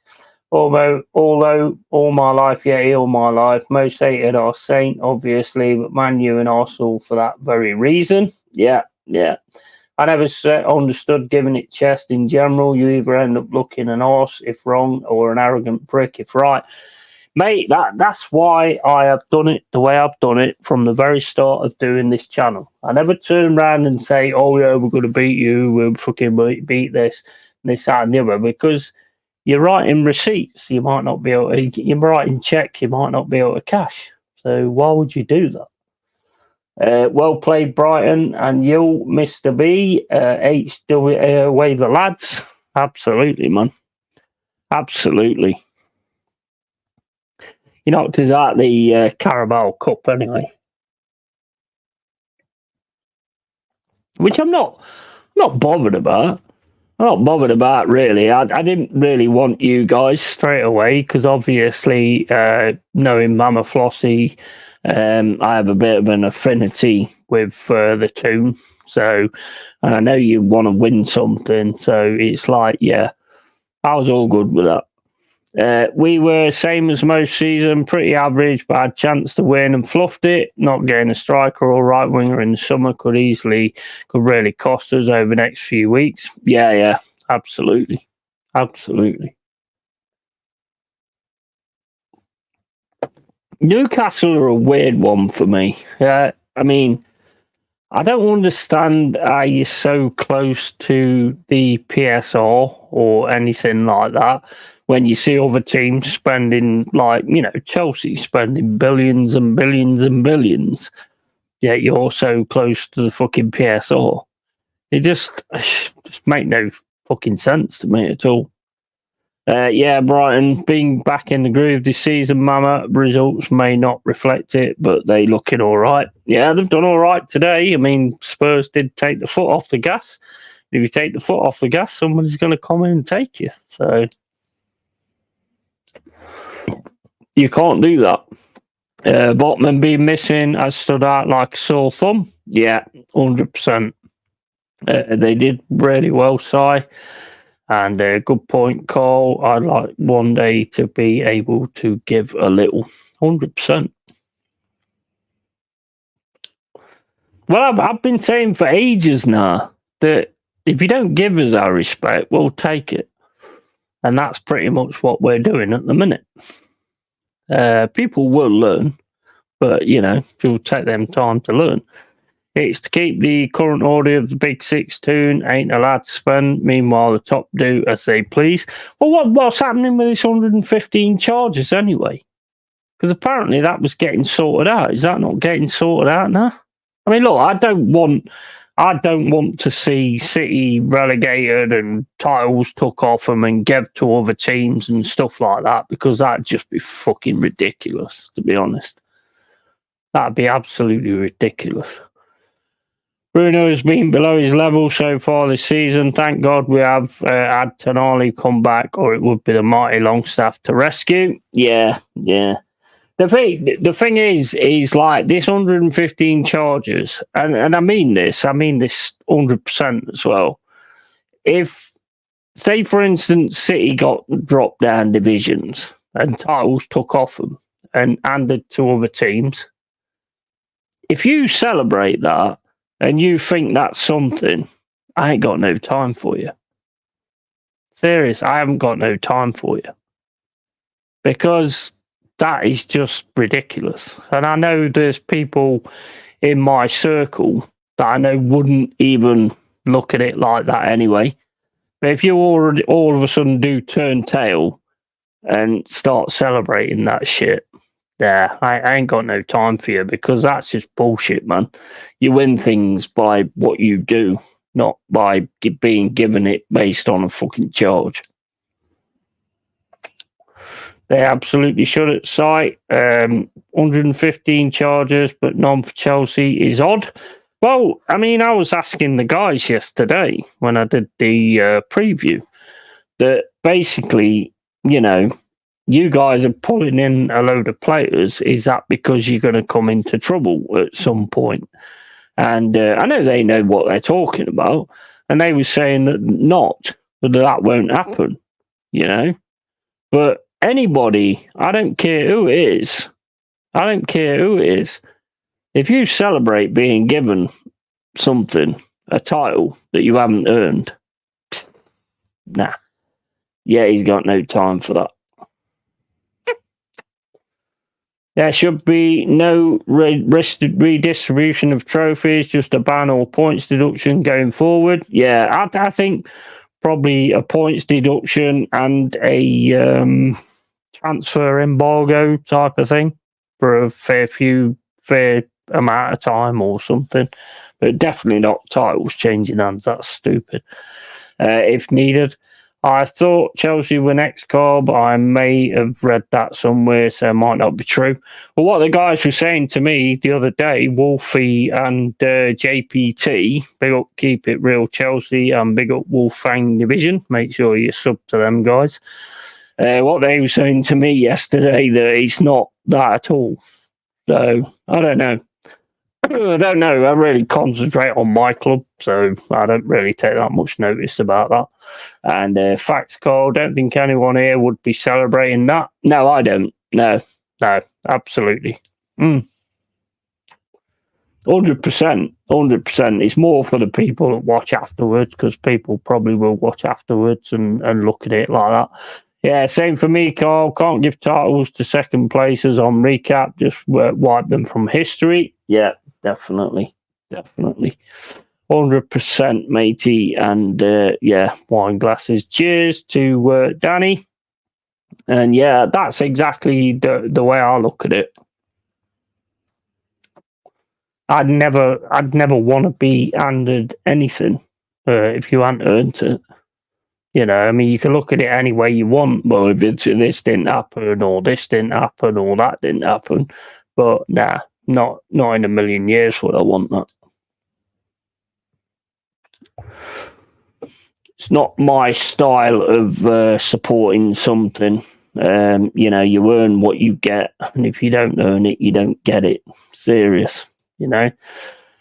Although all my life, yeah, all my life, most hated are Saint, obviously, but Man U and Arsenal for that very reason. Yeah, yeah. I never understood giving it chest in general. You either end up looking an arse if wrong or an arrogant prick if right. Mate, that's why I have done it the way I've done it from the very start of doing this channel. I never turn around and say, oh, yeah, we're going to beat you. We'll fucking beat this, that, and the other, because you're writing receipts. You might not be able to, you're writing checks. You might not be able to cash. So why would you do that? Well played, Brighton, and you, Mr. B. HW, away the lads. Absolutely, man. Absolutely. You knocked us out the Carabao Cup anyway, which I'm not bothered about. I'm not bothered about really. I didn't really want you guys straight away because obviously, knowing Mama Flossie, I have a bit of an affinity with the two. So, and I know you want to win something. So it's like, yeah, I was all good with that. We were same as most season, pretty average, but had chance to win and fluffed it. Not getting a striker or right winger in the summer could really cost us over the next few weeks. Yeah, absolutely. Newcastle are a weird one for me. I mean, I don't understand how you're so close to the PSR or anything like that when you see other teams spending, like, Chelsea spending billions and billions and billions, yet you're so close to the fucking PSR. It just make no fucking sense to me at all. Brighton being back in the groove this season, mama. Results may not reflect it, but they looking all right. Yeah, they've done all right today. I mean, Spurs did take the foot off the gas. If you take the foot off the gas, somebody's going to come in and take you. So you can't do that. Botman being missing has stood out like a sore thumb. Yeah, 100%. They did really well, Si. And a good point, Carl. I'd like one day to be able to give a little. 100%. Well, I've been saying for ages now that if you don't give us our respect, we'll take it. And that's pretty much what we're doing at the minute. People will learn, but, it'll take them time to learn. It's to keep the current order of the Big Six tune, ain't allowed to spend. Meanwhile, the top do as they please. Well, what's happening with this 115 charges anyway? Because apparently that was getting sorted out. Is that not getting sorted out now? I mean, look, I don't want to see City relegated and titles took off them and gave to other teams and stuff like that, because that'd just be fucking ridiculous, to be honest. That'd be absolutely ridiculous. Bruno has been below his level so far this season. Thank God we have had enthralling come back, or it would be the mighty Longstaff to rescue. Yeah. The thing is like this 115 charges, and I mean this 100% as well. If, say, for instance, City got dropped down divisions and titles took off them and handed to other teams, if you celebrate that, and you think that's something, I ain't got no time for you. Serious, I haven't got no time for you. Because that is just ridiculous. And I know there's people in my circle that I know wouldn't even look at it like that anyway. But if you all of a sudden do turn tail and start celebrating that shit, yeah, I ain't got no time for you, because that's just bullshit, man. You win things by what you do, not by being given it based on a fucking charge. They absolutely should at sight. 115 charges, but none for Chelsea is odd. Well, I mean, I was asking the guys yesterday when I did the preview that basically, you guys are pulling in a load of players. Is that because you're going to come into trouble at some point? And I know they know what they're talking about. And they were saying that won't happen, But anybody, I don't care who it is. If you celebrate being given something, a title that you haven't earned, nah. Yeah, he's got no time for that. There should be no redistribution of trophies, just a ban or points deduction going forward. Yeah, I think probably a points deduction and a transfer embargo type of thing for a fair amount of time or something. But definitely not titles changing hands. That's stupid. If needed. I thought Chelsea were next, Cobb. I may have read that somewhere, so it might not be true. But what the guys were saying to me the other day, Wolfie and JPT, big up Keep It Real Chelsea and big up Wolfang Division. Make sure you sub to them, guys. What they were saying to me yesterday, that it's not that at all. So, I don't know. I really concentrate on my club, so I don't really take that much notice about that. And facts, Carl, don't think anyone here would be celebrating that. No, I don't. No, absolutely. 100%. It's more for the people that watch afterwards, because people probably will watch afterwards and look at it like that. Yeah, same for me, Carl. Can't give titles to second places on recap. Just wipe them from history. Yeah, definitely. definitely. 100%, matey. And yeah, wine glasses. Cheers to Danny. And yeah, that's exactly the way I look at it. I'd never want to be handed anything if you hadn't earned it. You know, I mean, you can look at it any way you want. Well, if it's this didn't happen, or this didn't happen, or that didn't happen, but nah, not in a million years would I want that. It's not my style of supporting something. You know, you earn what you get, and if you don't earn it, you don't get it. Serious, you know.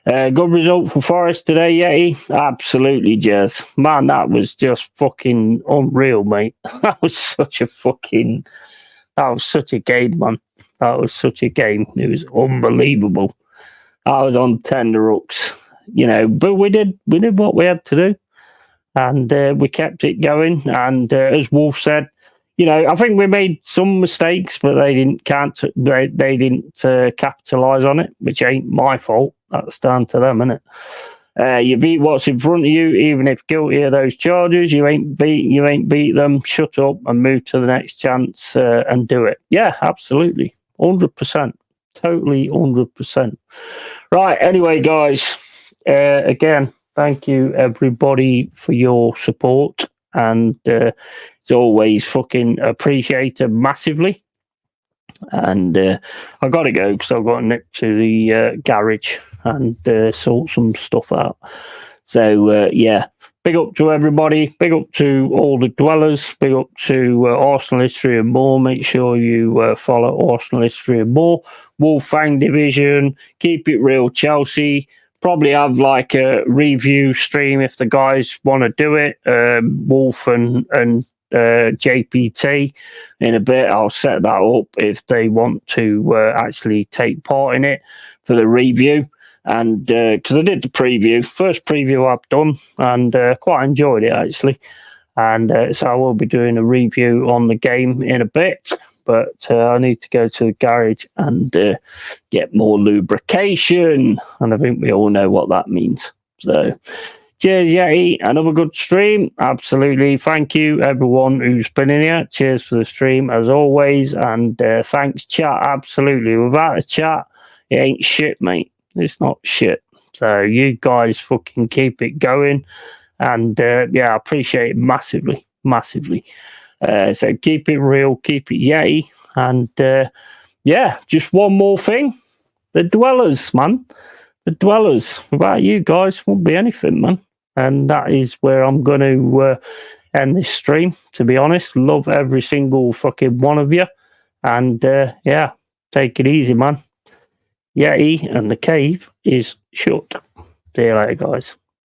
Good result for Forest today, Yeti. Absolutely, Jez. Man, that was just fucking unreal, mate. That was such a game, man. That was such a game. It was unbelievable. I was on tenterhooks, you know, but we did what we had to do, and we kept it going. And as Wolf said, you know, I think we made some mistakes, but they didn't capitalise on it, which ain't my fault. That's down to them, isn't it? You beat what's in front of you, even if guilty of those charges. You ain't beat them. Shut up and move to the next chance and do it. Yeah, absolutely, 100%, totally 100%. Right. Anyway, guys, again, thank you everybody for your support, and it's always fucking appreciated massively. And I got to go because I've got to nip to the garage and sort some stuff out. So yeah, big up to everybody, big up to all the dwellers, big up to Arsenal History and More. Make sure you follow Arsenal History and More. Wolfgang Division, Keep It Real Chelsea. Probably have like a review stream if the guys want to do it. Wolf and JPT in a bit. I'll set that up if they want to actually take part in it for the review. And because I did the first preview I've done, and quite enjoyed it actually. And so I will be doing a review on the game in a bit. But I need to go to the garage and get more lubrication. And I think we all know what that means. So cheers, Yeti. Another good stream. Absolutely. Thank you, everyone who's been in here. Cheers for the stream, as always. And thanks, chat. Absolutely. Without the chat, it ain't shit, mate. It's not shit. So you guys fucking keep it going. And yeah, I appreciate it massively, massively. So keep it real, keep it Yeti. And yeah, just one more thing. The dwellers, man. The dwellers. Without you guys, won't be anything, man. And that is where I'm going to end this stream, to be honest. Love every single fucking one of you. And yeah, take it easy, man. Yeti and the cave is shut. See you later, guys.